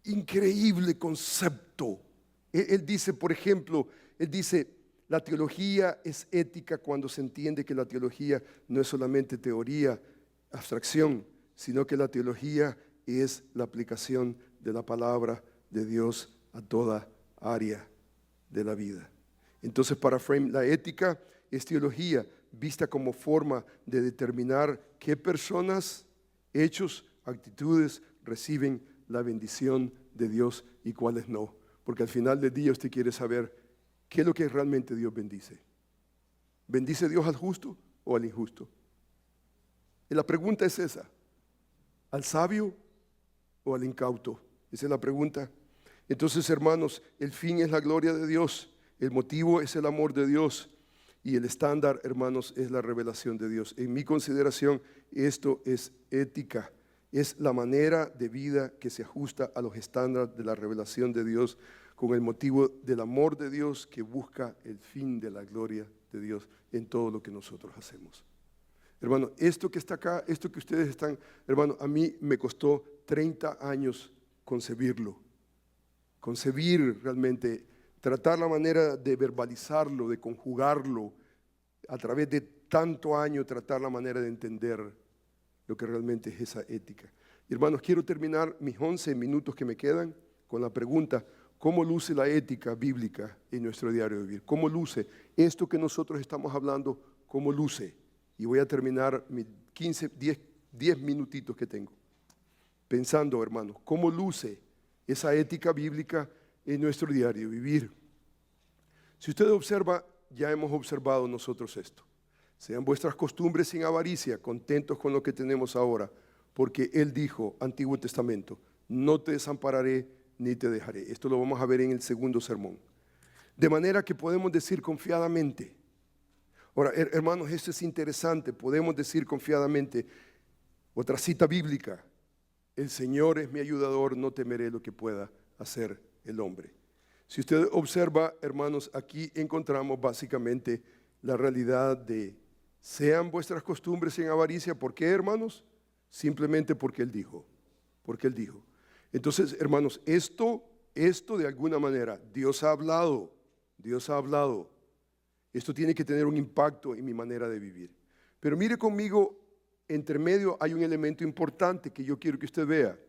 Increíble concepto. Él dice, por ejemplo, la teología es ética cuando se entiende que la teología no es solamente teoría, abstracción, sino que la teología es la aplicación de la palabra de Dios a toda área de la vida. Entonces, para Frame, la ética es teología vista como forma de determinar qué personas, hechos, actitudes reciben la bendición de Dios y cuáles no. Porque al final del día usted quiere saber qué es lo que realmente Dios bendice. ¿Bendice Dios al justo o al injusto? Y la pregunta es esa: ¿al sabio o al incauto? Esa es la pregunta. Entonces, hermanos, el fin es la gloria de Dios, el motivo es el amor de Dios y el estándar, hermanos, es la revelación de Dios. En mi consideración, esto es ética. Es la manera de vida que se ajusta a los estándares de la revelación de Dios con el motivo del amor de Dios que busca el fin de la gloria de Dios en todo lo que nosotros hacemos. Hermano, esto que está acá, esto que ustedes están, hermano, a mí me costó 30 años concebirlo. Concebir realmente, tratar la manera de verbalizarlo, de conjugarlo, a través de tanto año tratar la manera de entender lo que realmente es esa ética. Y hermanos, quiero terminar mis 11 minutos que me quedan con la pregunta: ¿cómo luce la ética bíblica en nuestro diario de vivir? ¿Cómo luce esto que nosotros estamos hablando? ¿Cómo luce? Y voy a terminar mis 10 minutitos que tengo pensando, hermanos, ¿cómo luce esa ética bíblica en nuestro diario de vivir? Si usted observa, ya hemos observado nosotros esto. Sean vuestras costumbres sin avaricia, contentos con lo que tenemos ahora, porque Él dijo, Antiguo Testamento, no te desampararé ni te dejaré. Esto lo vamos a ver en el segundo sermón. De manera que podemos decir confiadamente. Ahora, hermanos, esto es interesante. Podemos decir confiadamente, otra cita bíblica: el Señor es mi ayudador, no temeré lo que pueda hacer el hombre. Si usted observa, hermanos, aquí encontramos básicamente la realidad de: sean vuestras costumbres sin avaricia. ¿Por qué, hermanos? Simplemente porque Él dijo. Porque Él dijo. Entonces, hermanos, esto de alguna manera, Dios ha hablado. Dios ha hablado. Esto tiene que tener un impacto en mi manera de vivir. Pero mire conmigo, entre medio hay un elemento importante que yo quiero que usted vea.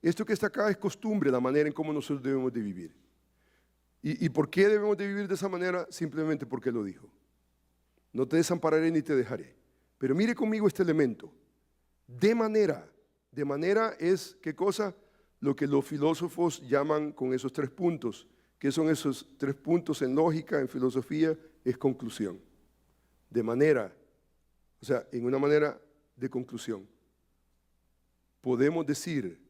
Esto que está acá es costumbre, la manera en cómo nosotros debemos de vivir. ¿Y por qué debemos de vivir de esa manera? Simplemente porque Él lo dijo. No te desampararé ni te dejaré. Pero mire conmigo este elemento. De manera es, ¿qué cosa? Lo que los filósofos llaman con esos 3 puntos. ¿Qué son esos 3 puntos en lógica, en filosofía? Es conclusión. De manera, o sea, en una manera de conclusión. Podemos decir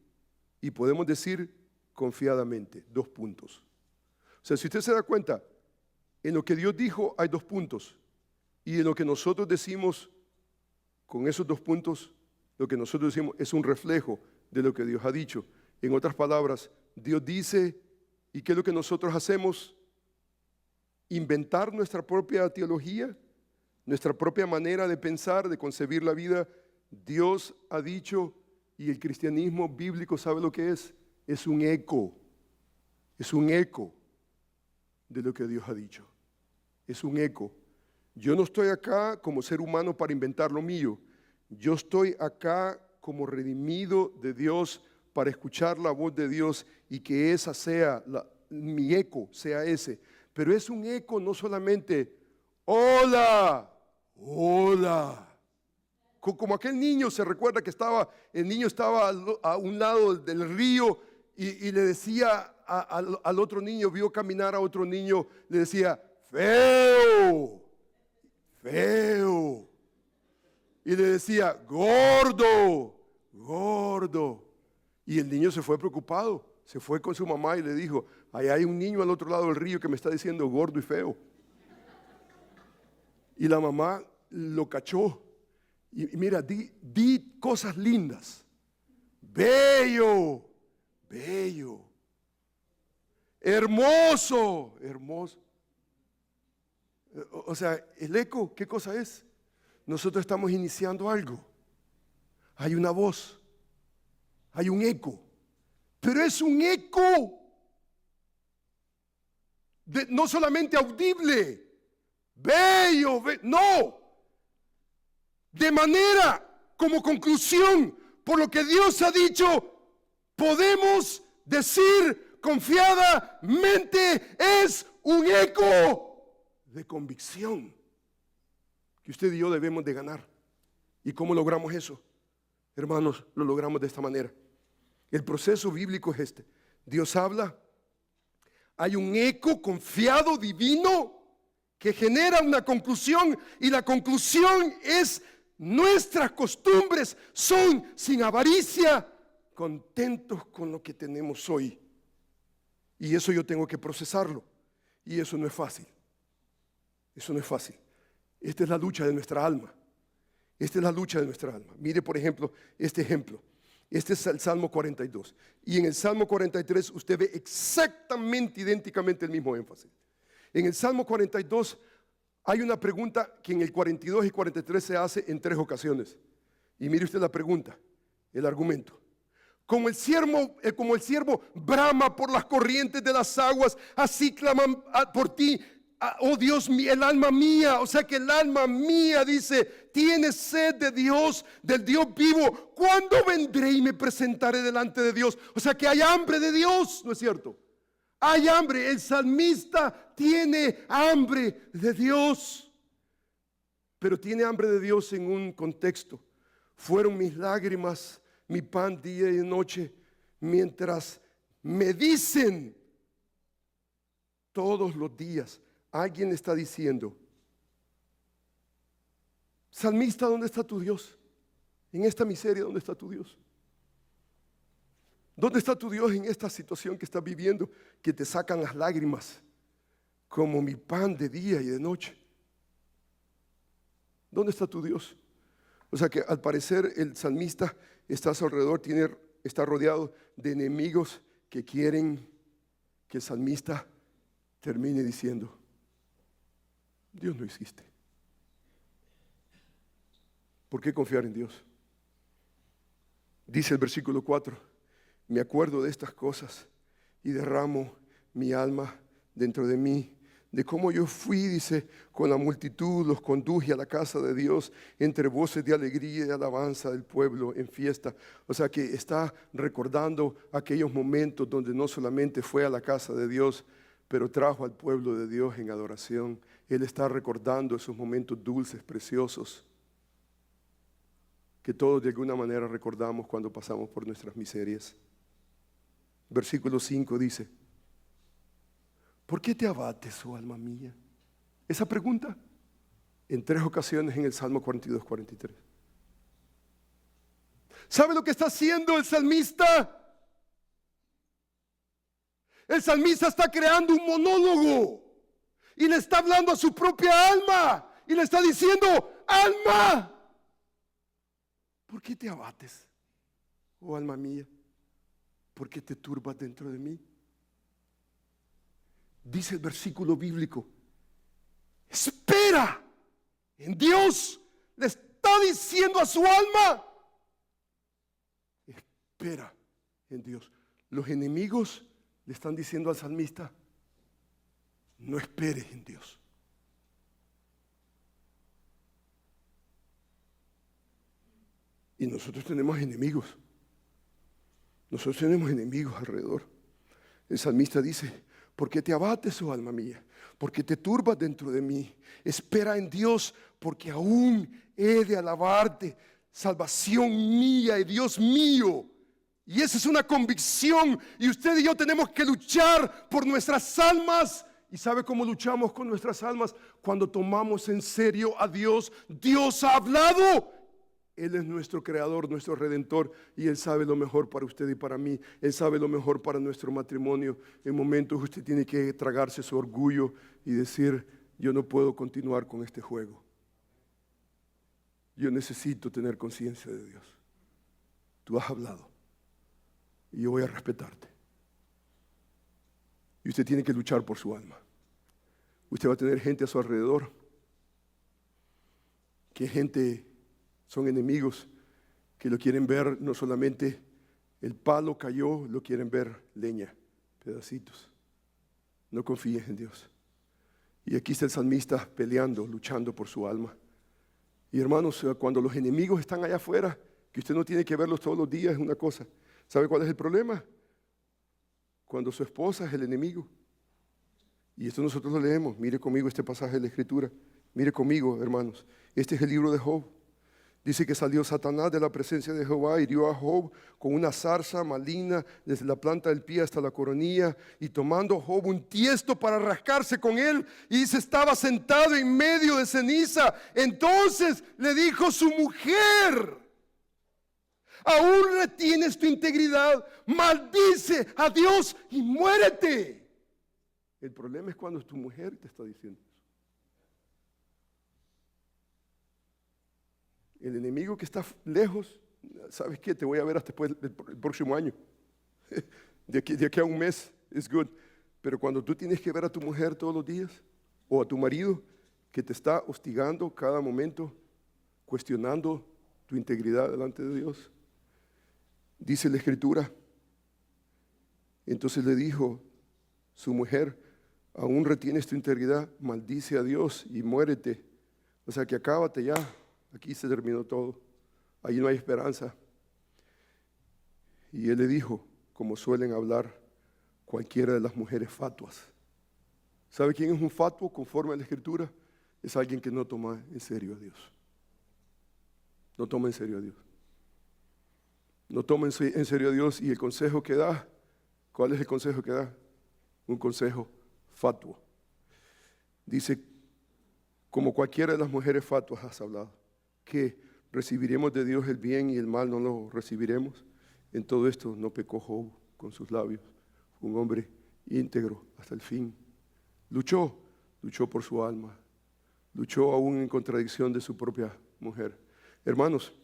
confiadamente, 2 puntos. O sea, si usted se da cuenta, en lo que Dios dijo hay 2 puntos. Y en lo que nosotros decimos, con esos 2 puntos, lo que nosotros decimos es un reflejo de lo que Dios ha dicho. En otras palabras, Dios dice, ¿y qué es lo que nosotros hacemos? Inventar nuestra propia teología, nuestra propia manera de pensar, de concebir la vida. Dios ha dicho, y el cristianismo bíblico, ¿sabe lo que es? Es un eco de lo que Dios ha dicho. Es un eco. Yo no estoy acá como ser humano para inventar lo mío. Yo estoy acá como redimido de Dios para escuchar la voz de Dios y que esa sea mi eco, sea ese. Pero es un eco no solamente, hola, hola. Como aquel niño, se recuerda que el niño estaba a un lado del río y le decía al otro niño, vio caminar a otro niño, le decía, feo, feo. Y le decía, gordo, gordo. Y el niño se fue preocupado, se fue con su mamá y le dijo, ahí hay un niño al otro lado del río que me está diciendo gordo y feo. Y la mamá lo cachó. Y mira, di cosas lindas. Bello, bello. Hermoso, hermoso. O sea, el eco, ¿qué cosa es? Nosotros estamos iniciando algo. Hay una voz, hay un eco, pero es un eco no solamente audible, bello, no, de manera como conclusión, por lo que Dios ha dicho, podemos decir confiadamente, es un eco de convicción que usted y yo debemos de ganar. ¿Y cómo logramos eso? Hermanos, lo logramos de esta manera. El proceso bíblico es este. Dios habla, hay un eco confiado divino que genera una conclusión, y la conclusión es: nuestras costumbres son sin avaricia, contentos con lo que tenemos hoy. Y eso yo tengo que procesarlo, y eso no es fácil. Eso no es fácil. Esta es la lucha de nuestra alma. Esta es la lucha de nuestra alma. Mire, por ejemplo, este ejemplo. Este es el Salmo 42. Y en el Salmo 43 usted ve exactamente, idénticamente el mismo énfasis. En el Salmo 42 Hay una pregunta que en el 42 y 43 se hace en 3 ocasiones. Y mire usted la pregunta, el argumento. Como el siervo brama por las corrientes de las aguas, así claman por ti, oh Dios mío, el alma mía. O sea que el alma mía dice, tiene sed de Dios, del Dios vivo. ¿Cuándo vendré y me presentaré delante de Dios? O sea que hay hambre de Dios, ¿no es cierto? Hay hambre. El salmista tiene hambre de Dios, pero tiene hambre de Dios en un contexto. Fueron mis lágrimas mi pan día y noche, mientras me dicen todos los días. Alguien está diciendo, salmista, ¿dónde está tu Dios? En esta miseria, ¿dónde está tu Dios? ¿Dónde está tu Dios en esta situación que estás viviendo, que te sacan las lágrimas como mi pan de día y de noche? ¿Dónde está tu Dios? O sea que al parecer el salmista está a su alrededor, está rodeado de enemigos que quieren que el salmista termine diciendo, Dios no existe. ¿Por qué confiar en Dios? Dice el versículo 4, me acuerdo de estas cosas y derramo mi alma dentro de mí. De cómo yo fui, dice, con la multitud los conduje a la casa de Dios entre voces de alegría y alabanza del pueblo en fiesta. O sea que está recordando aquellos momentos donde no solamente fue a la casa de Dios, pero trajo al pueblo de Dios en adoración. Él está recordando esos momentos dulces, preciosos, que todos de alguna manera recordamos cuando pasamos por nuestras miserias. Versículo 5 dice, ¿por qué te abates, oh alma mía? Esa pregunta en 3 ocasiones en el Salmo 42, 43. ¿Sabe lo que está haciendo el salmista? El salmista está creando un monólogo y le está hablando a su propia alma y le está diciendo, alma, ¿por qué te abates, oh alma mía? ¿Por qué te turbas dentro de mí? Dice el versículo bíblico, espera en Dios. Le está diciendo a su alma, espera en Dios. Los enemigos le están diciendo al salmista, no esperes en Dios. Y nosotros tenemos enemigos. Nosotros tenemos enemigos alrededor. El salmista dice, ¿por qué te abates, oh alma mía? ¿Por qué te turbas dentro de mí? Espera en Dios, porque aún he de alabarte, salvación mía y Dios mío. Y esa es una convicción, y usted y yo tenemos que luchar por nuestras almas. ¿Y sabe cómo luchamos con nuestras almas? Cuando tomamos en serio a Dios. Dios ha hablado. Él es nuestro creador, nuestro redentor, y Él sabe lo mejor para usted y para mí. Él sabe lo mejor para nuestro matrimonio. En momentos usted tiene que tragarse su orgullo y decir, yo no puedo continuar con este juego. Yo necesito tener conciencia de Dios. Tú has hablado y yo voy a respetarte. Y usted tiene que luchar por su alma. Usted va a tener gente a su alrededor, que gente son enemigos que lo quieren ver, no solamente el palo cayó, lo quieren ver leña, pedacitos. No confíes en Dios. Y aquí está el salmista peleando, luchando por su alma. Y hermanos, cuando los enemigos están allá afuera, que usted no tiene que verlos todos los días, es una cosa. ¿Sabe cuál es el problema? Cuando su esposa es el enemigo. Y esto nosotros lo leemos. Mire conmigo este pasaje de la Escritura. Mire conmigo, hermanos. Este es el libro de Job. Dice que salió Satanás de la presencia de Jehová y hirió a Job con una zarza maligna desde la planta del pie hasta la coronilla, y tomando Job un tiesto para rascarse con él, y dice, estaba sentado en medio de ceniza. Entonces le dijo su mujer, aún retienes tu integridad, maldice a Dios y muérete. El problema es cuando tu mujer te está diciendo eso. El enemigo que está lejos, ¿sabes qué? Te voy a ver hasta después el próximo año. De aquí a un mes, es good. Pero cuando tú tienes que ver a tu mujer todos los días, o a tu marido, que te está hostigando cada momento, cuestionando tu integridad delante de Dios? Dice la Escritura. Entonces le dijo su mujer: aún retienes tu integridad, maldice a Dios y muérete. O sea que acábate ya, aquí se terminó todo, ahí no hay esperanza. Y él le dijo, como suelen hablar cualquiera de las mujeres fatuas. ¿Sabe quién es un fatuo conforme a la Escritura? Es alguien que no toma en serio a Dios. No toma en serio a Dios. No toma en serio a Dios, y el consejo que da, ¿cuál es el consejo que da? Un consejo fatuo. Dice, como cualquiera de las mujeres fatuas has hablado, que recibiremos de Dios el bien y el mal no lo recibiremos. En todo esto no pecó Job con sus labios. Fue un hombre íntegro hasta el fin. Luchó por su alma. Luchó aún en contradicción de su propia mujer. Hermanos,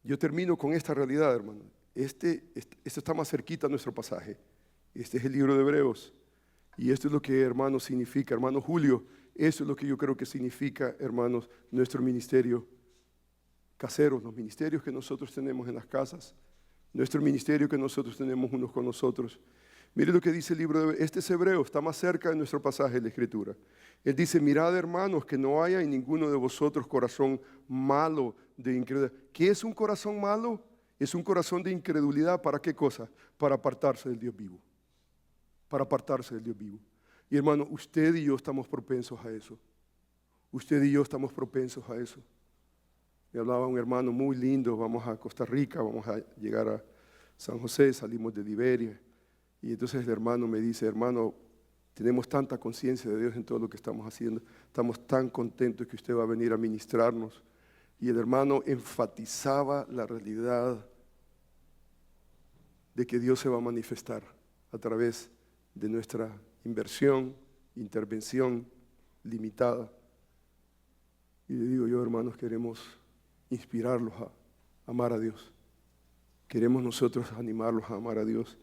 yo termino con esta realidad, hermanos. Esto está más cerquita a nuestro pasaje. Este es el libro de Hebreos. Y esto es lo que, hermanos, significa, hermano Julio, esto es lo que yo creo que significa, hermanos, nuestro ministerio casero, los ministerios que nosotros tenemos en las casas, nuestro ministerio que nosotros tenemos unos con nosotros. Mire lo que dice el libro de este es Hebreo, está más cerca de nuestro pasaje de la Escritura. Él dice, mirad, hermanos, que no haya en ninguno de vosotros corazón malo de incredulidad. ¿Qué es un corazón malo? Es un corazón de incredulidad. ¿Para qué cosa? Para apartarse del Dios vivo. Para apartarse del Dios vivo. Y hermano, usted y yo estamos propensos a eso. Usted y yo estamos propensos a eso. Me hablaba un hermano muy lindo, vamos a Costa Rica, vamos a llegar a San José, salimos de Liberia. Y entonces el hermano me dice, hermano, tenemos tanta conciencia de Dios en todo lo que estamos haciendo, estamos tan contentos que usted va a venir a ministrarnos. Y el hermano enfatizaba la realidad de que Dios se va a manifestar a través de nuestra inversión, intervención limitada. Y le digo yo, hermanos, queremos inspirarlos a amar a Dios. Queremos nosotros animarlos a amar a Dios.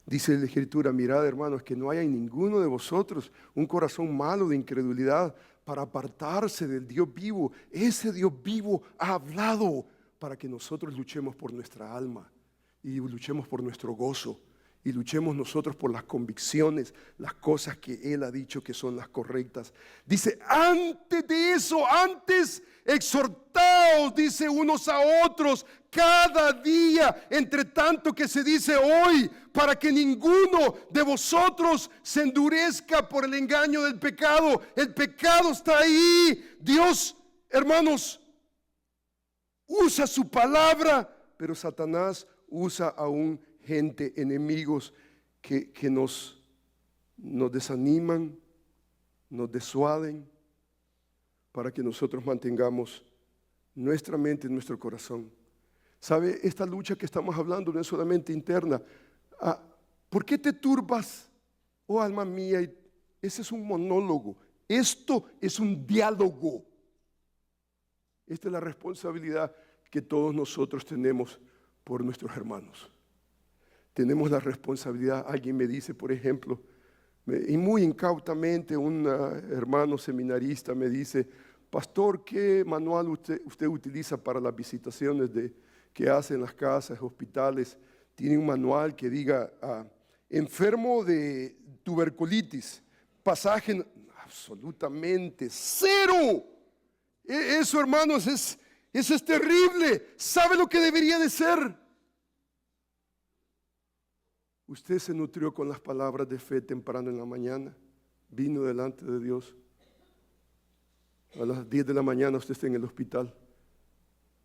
Dice la Escritura, mirad, hermanos, que no haya en ninguno de vosotros un corazón malo de incredulidad para apartarse del Dios vivo. Ese Dios vivo ha hablado para que nosotros luchemos por nuestra alma y luchemos por nuestro gozo y luchemos nosotros por las convicciones, las cosas que Él ha dicho que son las correctas. Dice, antes de eso, antes exhortaos, dice, unos a otros cada día, entre tanto que se dice hoy, para que ninguno de vosotros se endurezca por el engaño del pecado. El pecado está ahí. Dios, hermanos, usa su palabra, pero Satanás usa aún gente, enemigos que nos desaniman, nos disuaden, para que nosotros mantengamos nuestra mente en nuestro corazón. ¿Sabe? Esta lucha que estamos hablando no es solamente interna. ¿Por qué te turbas, oh alma mía? Ese es un monólogo. Esto es un diálogo. Esta es la responsabilidad que todos nosotros tenemos por nuestros hermanos. Tenemos la responsabilidad. Alguien me dice, por ejemplo, y muy incautamente un hermano seminarista me dice, pastor, ¿qué manual usted utiliza para las visitaciones que hace en las casas, hospitales? Tiene un manual que diga, enfermo de tuberculitis, pasaje, absolutamente cero. Eso, hermanos, eso es terrible. ¿Sabe lo que debería de ser? Usted se nutrió con las palabras de fe temprano en la mañana, vino delante de Dios. A las 10 de la mañana usted está en el hospital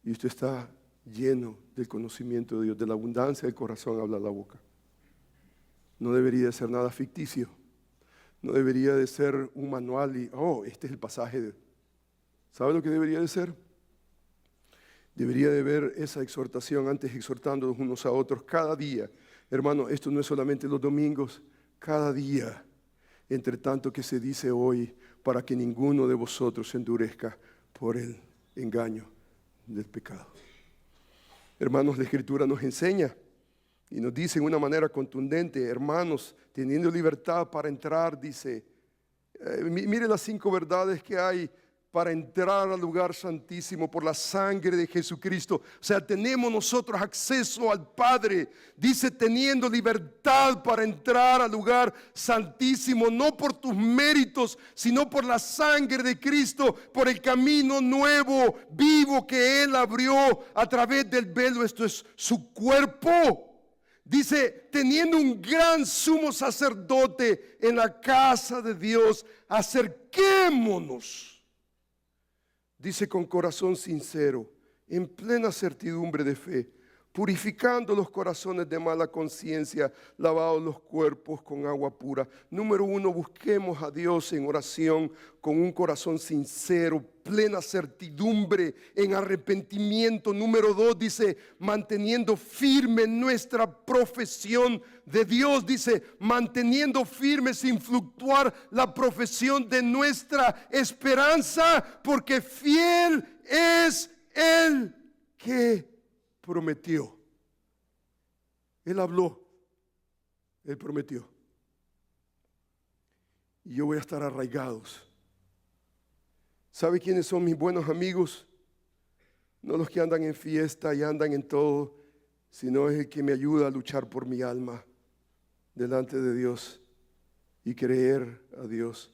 y usted está lleno del conocimiento de Dios, de la abundancia del corazón habla la boca. No debería de ser nada ficticio, no debería de ser un manual y, este es el pasaje. ¿Sabe lo que debería de ser? Debería de ver esa exhortación, antes exhortándonos unos a otros cada día. Hermano, esto no es solamente los domingos, cada día, entre tanto que se dice hoy, para que ninguno de vosotros se endurezca por el engaño del pecado. Hermanos, la Escritura nos enseña y nos dice de una manera contundente, hermanos, teniendo libertad para entrar, dice, mire las 5 verdades que hay para entrar al lugar santísimo por la sangre de Jesucristo. O sea, tenemos nosotros acceso al Padre. Dice, teniendo libertad para entrar al lugar santísimo, no por tus méritos, sino por la sangre de Cristo, por el camino nuevo, vivo que Él abrió a través del velo. Esto es su cuerpo. Dice, teniendo un gran sumo sacerdote en la casa de Dios, acerquémonos. Dice, con corazón sincero, en plena certidumbre de fe, purificando los corazones de mala conciencia, lavados los cuerpos con agua pura. Número 1, busquemos a Dios en oración con un corazón sincero, plena certidumbre, en arrepentimiento. Número 2, dice, manteniendo firme nuestra profesión de Dios. Dice, manteniendo firme sin fluctuar la profesión de nuestra esperanza, porque fiel es el que prometió. Él habló, Él prometió. Y yo voy a estar arraigados. ¿Sabe quiénes son mis buenos amigos? No los que andan en fiesta y andan en todo, sino es el que me ayuda a luchar por mi alma delante de Dios y creer a Dios.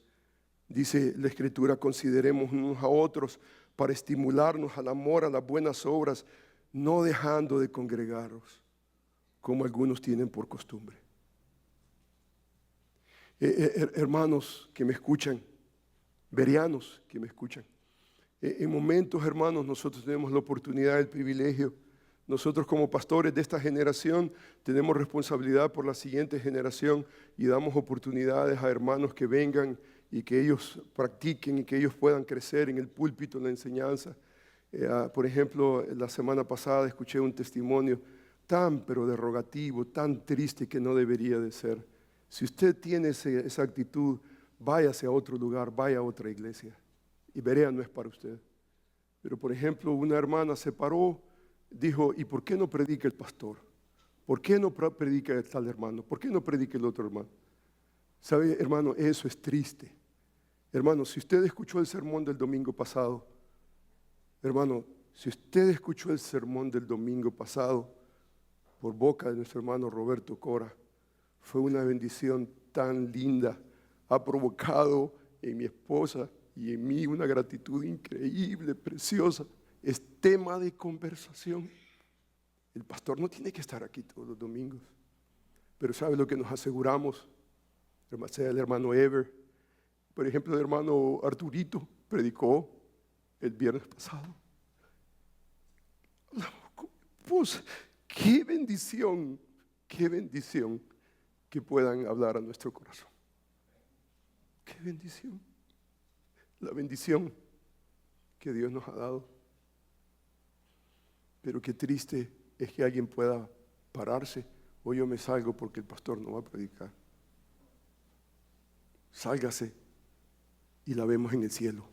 Dice la Escritura, consideremos unos a otros para estimularnos al amor, a las buenas obras, no dejando de congregaros, como algunos tienen por costumbre. Hermanos que me escuchan, bereanos que me escuchan, en momentos, hermanos, nosotros tenemos la oportunidad, el privilegio. Nosotros como pastores de esta generación tenemos responsabilidad por la siguiente generación y damos oportunidades a hermanos que vengan y que ellos practiquen y que ellos puedan crecer en el púlpito, en la enseñanza. Por ejemplo, la semana pasada escuché un testimonio tan pero derogativo, tan triste que no debería de ser. Si usted tiene esa actitud, váyase a otro lugar, vaya a otra iglesia. Y Berea no es para usted. Pero por ejemplo, una hermana se paró, dijo, ¿y por qué no predica el pastor? ¿Por qué no predica el tal hermano? ¿Por qué no predica el otro hermano? ¿Sabe, hermano? Eso es triste. Hermano, si usted escuchó el sermón del domingo pasado, hermano, si usted escuchó el sermón del domingo pasado por boca de nuestro hermano Roberto Cora, fue una bendición tan linda. Ha provocado en mi esposa y en mí una gratitud increíble, preciosa. Es tema de conversación. El pastor no tiene que estar aquí todos los domingos, pero ¿sabe lo que nos aseguramos? Sea el hermano Ever, por ejemplo, el hermano Arturito predicó el viernes pasado. Pues, qué bendición que puedan hablar a nuestro corazón. Qué bendición. La bendición que Dios nos ha dado. Pero qué triste es que alguien pueda pararse, o yo me salgo porque el pastor no va a predicar. Sálgase y la vemos en el cielo.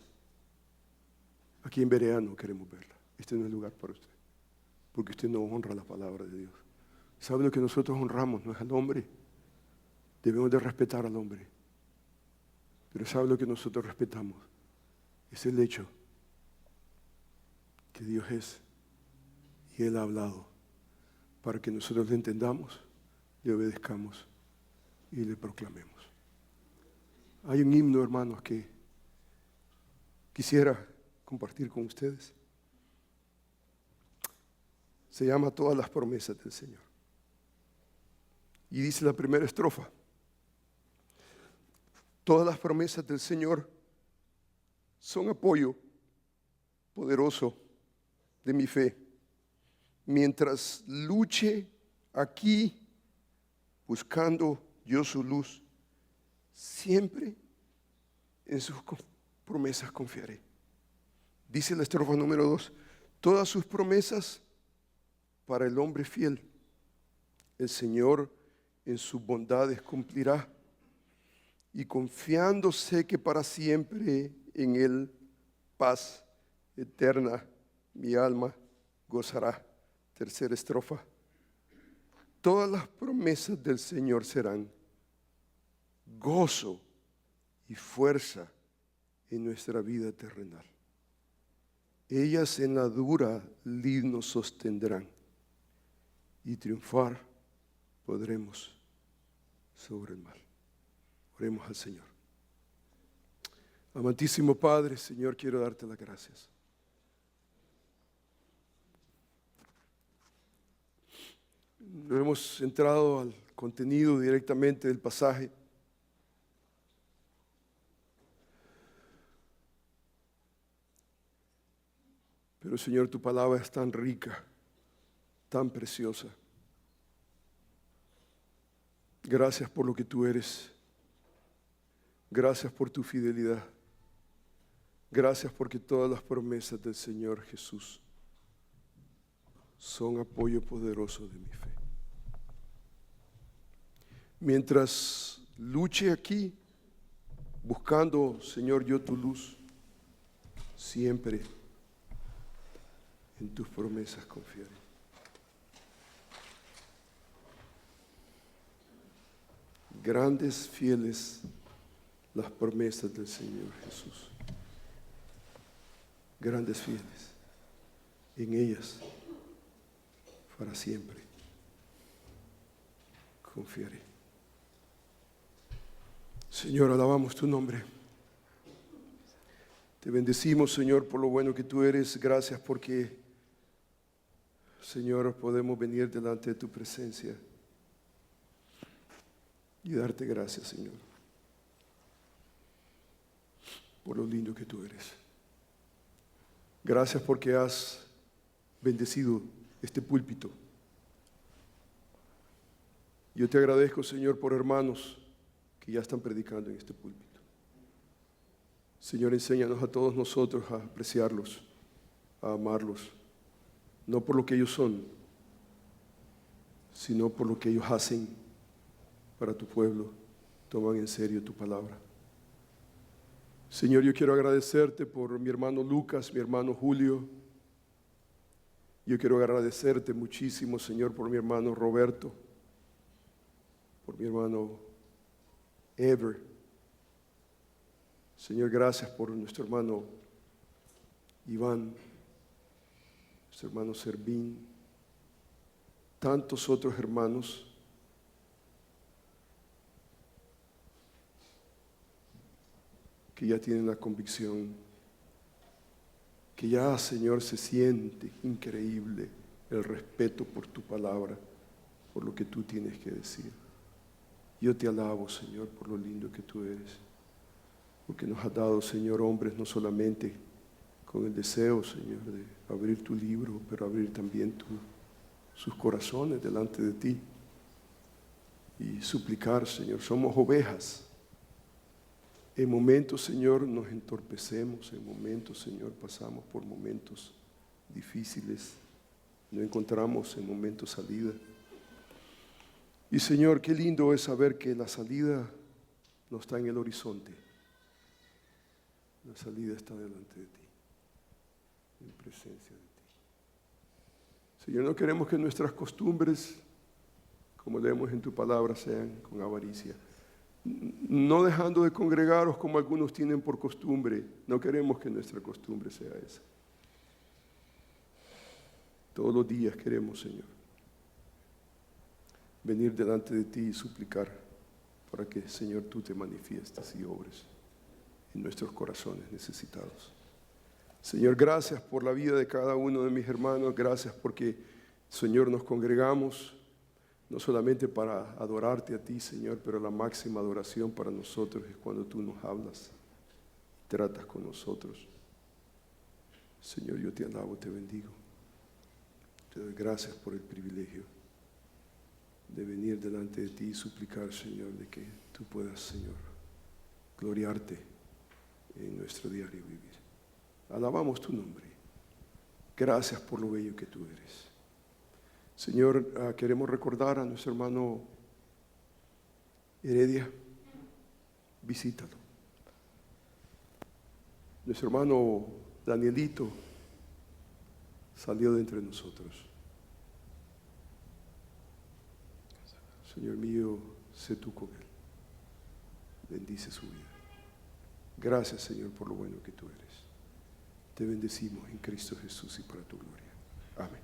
Aquí en Berea no queremos verla. Este no es el lugar para usted, porque usted no honra la palabra de Dios. ¿Sabe lo que nosotros honramos? No es al hombre. Debemos de respetar al hombre. Pero ¿sabe lo que nosotros respetamos? Es el hecho que Dios es y Él ha hablado para que nosotros le entendamos, le obedezcamos y le proclamemos. Hay un himno, hermanos, que quisiera compartir con ustedes. Se llama Todas las promesas del Señor. Y dice la primera estrofa: todas las promesas del Señor son apoyo poderoso de mi fe. Mientras luche aquí buscando yo su luz, siempre en sus promesas confiaré. Dice la estrofa número 2, todas sus promesas para el hombre fiel, el Señor en sus bondades cumplirá, y confiando sé que para siempre en Él paz eterna mi alma gozará. Tercera estrofa, todas las promesas del Señor serán gozo y fuerza en nuestra vida terrenal. Ellas en la dura lid nos sostendrán y triunfar podremos sobre el mal. Oremos al Señor. Amantísimo Padre, Señor, quiero darte las gracias. No hemos entrado al contenido directamente del pasaje. Pero Señor, tu palabra es tan rica, tan preciosa. Gracias por lo que tú eres. Gracias por tu fidelidad. Gracias porque todas las promesas del Señor Jesús son apoyo poderoso de mi fe. Mientras luche aquí, buscando, Señor, yo tu luz, siempre en tus promesas confiaré. Grandes, fieles las promesas del Señor Jesús. Grandes, fieles. En ellas, para siempre, confiaré. Señor, alabamos tu nombre. Te bendecimos, Señor, por lo bueno que tú eres. Gracias porque, Señor, podemos venir delante de tu presencia y darte gracias, Señor, por lo lindo que tú eres. Gracias porque has bendecido este púlpito. Yo te agradezco, Señor, por hermanos que ya están predicando en este púlpito. Señor, enséñanos a todos nosotros a apreciarlos, a amarlos, no por lo que ellos son, sino por lo que ellos hacen para tu pueblo. Toman en serio tu palabra. Señor, yo quiero agradecerte por mi hermano Lucas, mi hermano Julio. Yo quiero agradecerte muchísimo, Señor, por mi hermano Roberto, por mi hermano Ever. Señor, gracias por nuestro hermano Iván, nuestro hermano Servín, tantos otros hermanos que ya tienen la convicción, que ya, Señor, se siente increíble el respeto por tu palabra, por lo que tú tienes que decir. Yo te alabo, Señor, por lo lindo que tú eres, porque nos has dado, Señor, hombres no solamente con el deseo, Señor, de abrir tu libro, pero abrir también sus corazones delante de ti y suplicar, Señor. Somos ovejas. En momentos, Señor, nos entorpecemos, en momentos, Señor, pasamos por momentos difíciles, no encontramos en momentos salida. Y Señor, qué lindo es saber que la salida no está en el horizonte, la salida está delante de ti, en presencia de ti. Señor, no queremos que nuestras costumbres, como leemos en tu palabra, sean con avaricia. No dejando de congregaros como algunos tienen por costumbre. No queremos que nuestra costumbre sea esa. Todos los días queremos, Señor, venir delante de ti y suplicar para que, Señor, tú te manifiestes y obres en nuestros corazones necesitados. Señor, gracias por la vida de cada uno de mis hermanos. Gracias porque, Señor, nos congregamos no solamente para adorarte a ti, Señor, pero la máxima adoración para nosotros es cuando tú nos hablas, tratas con nosotros. Señor, yo te alabo, te bendigo. Te doy gracias por el privilegio de venir delante de ti y suplicar, Señor, de que tú puedas, Señor, gloriarte en nuestro diario vivir. Alabamos tu nombre. Gracias por lo bello que tú eres. Señor, queremos recordar a nuestro hermano Heredia. Visítalo. Nuestro hermano Danielito salió de entre nosotros. Señor mío, sé tú con él. Bendice su vida. Gracias, Señor, por lo bueno que tú eres. Te bendecimos en Cristo Jesús y para tu gloria. Amén.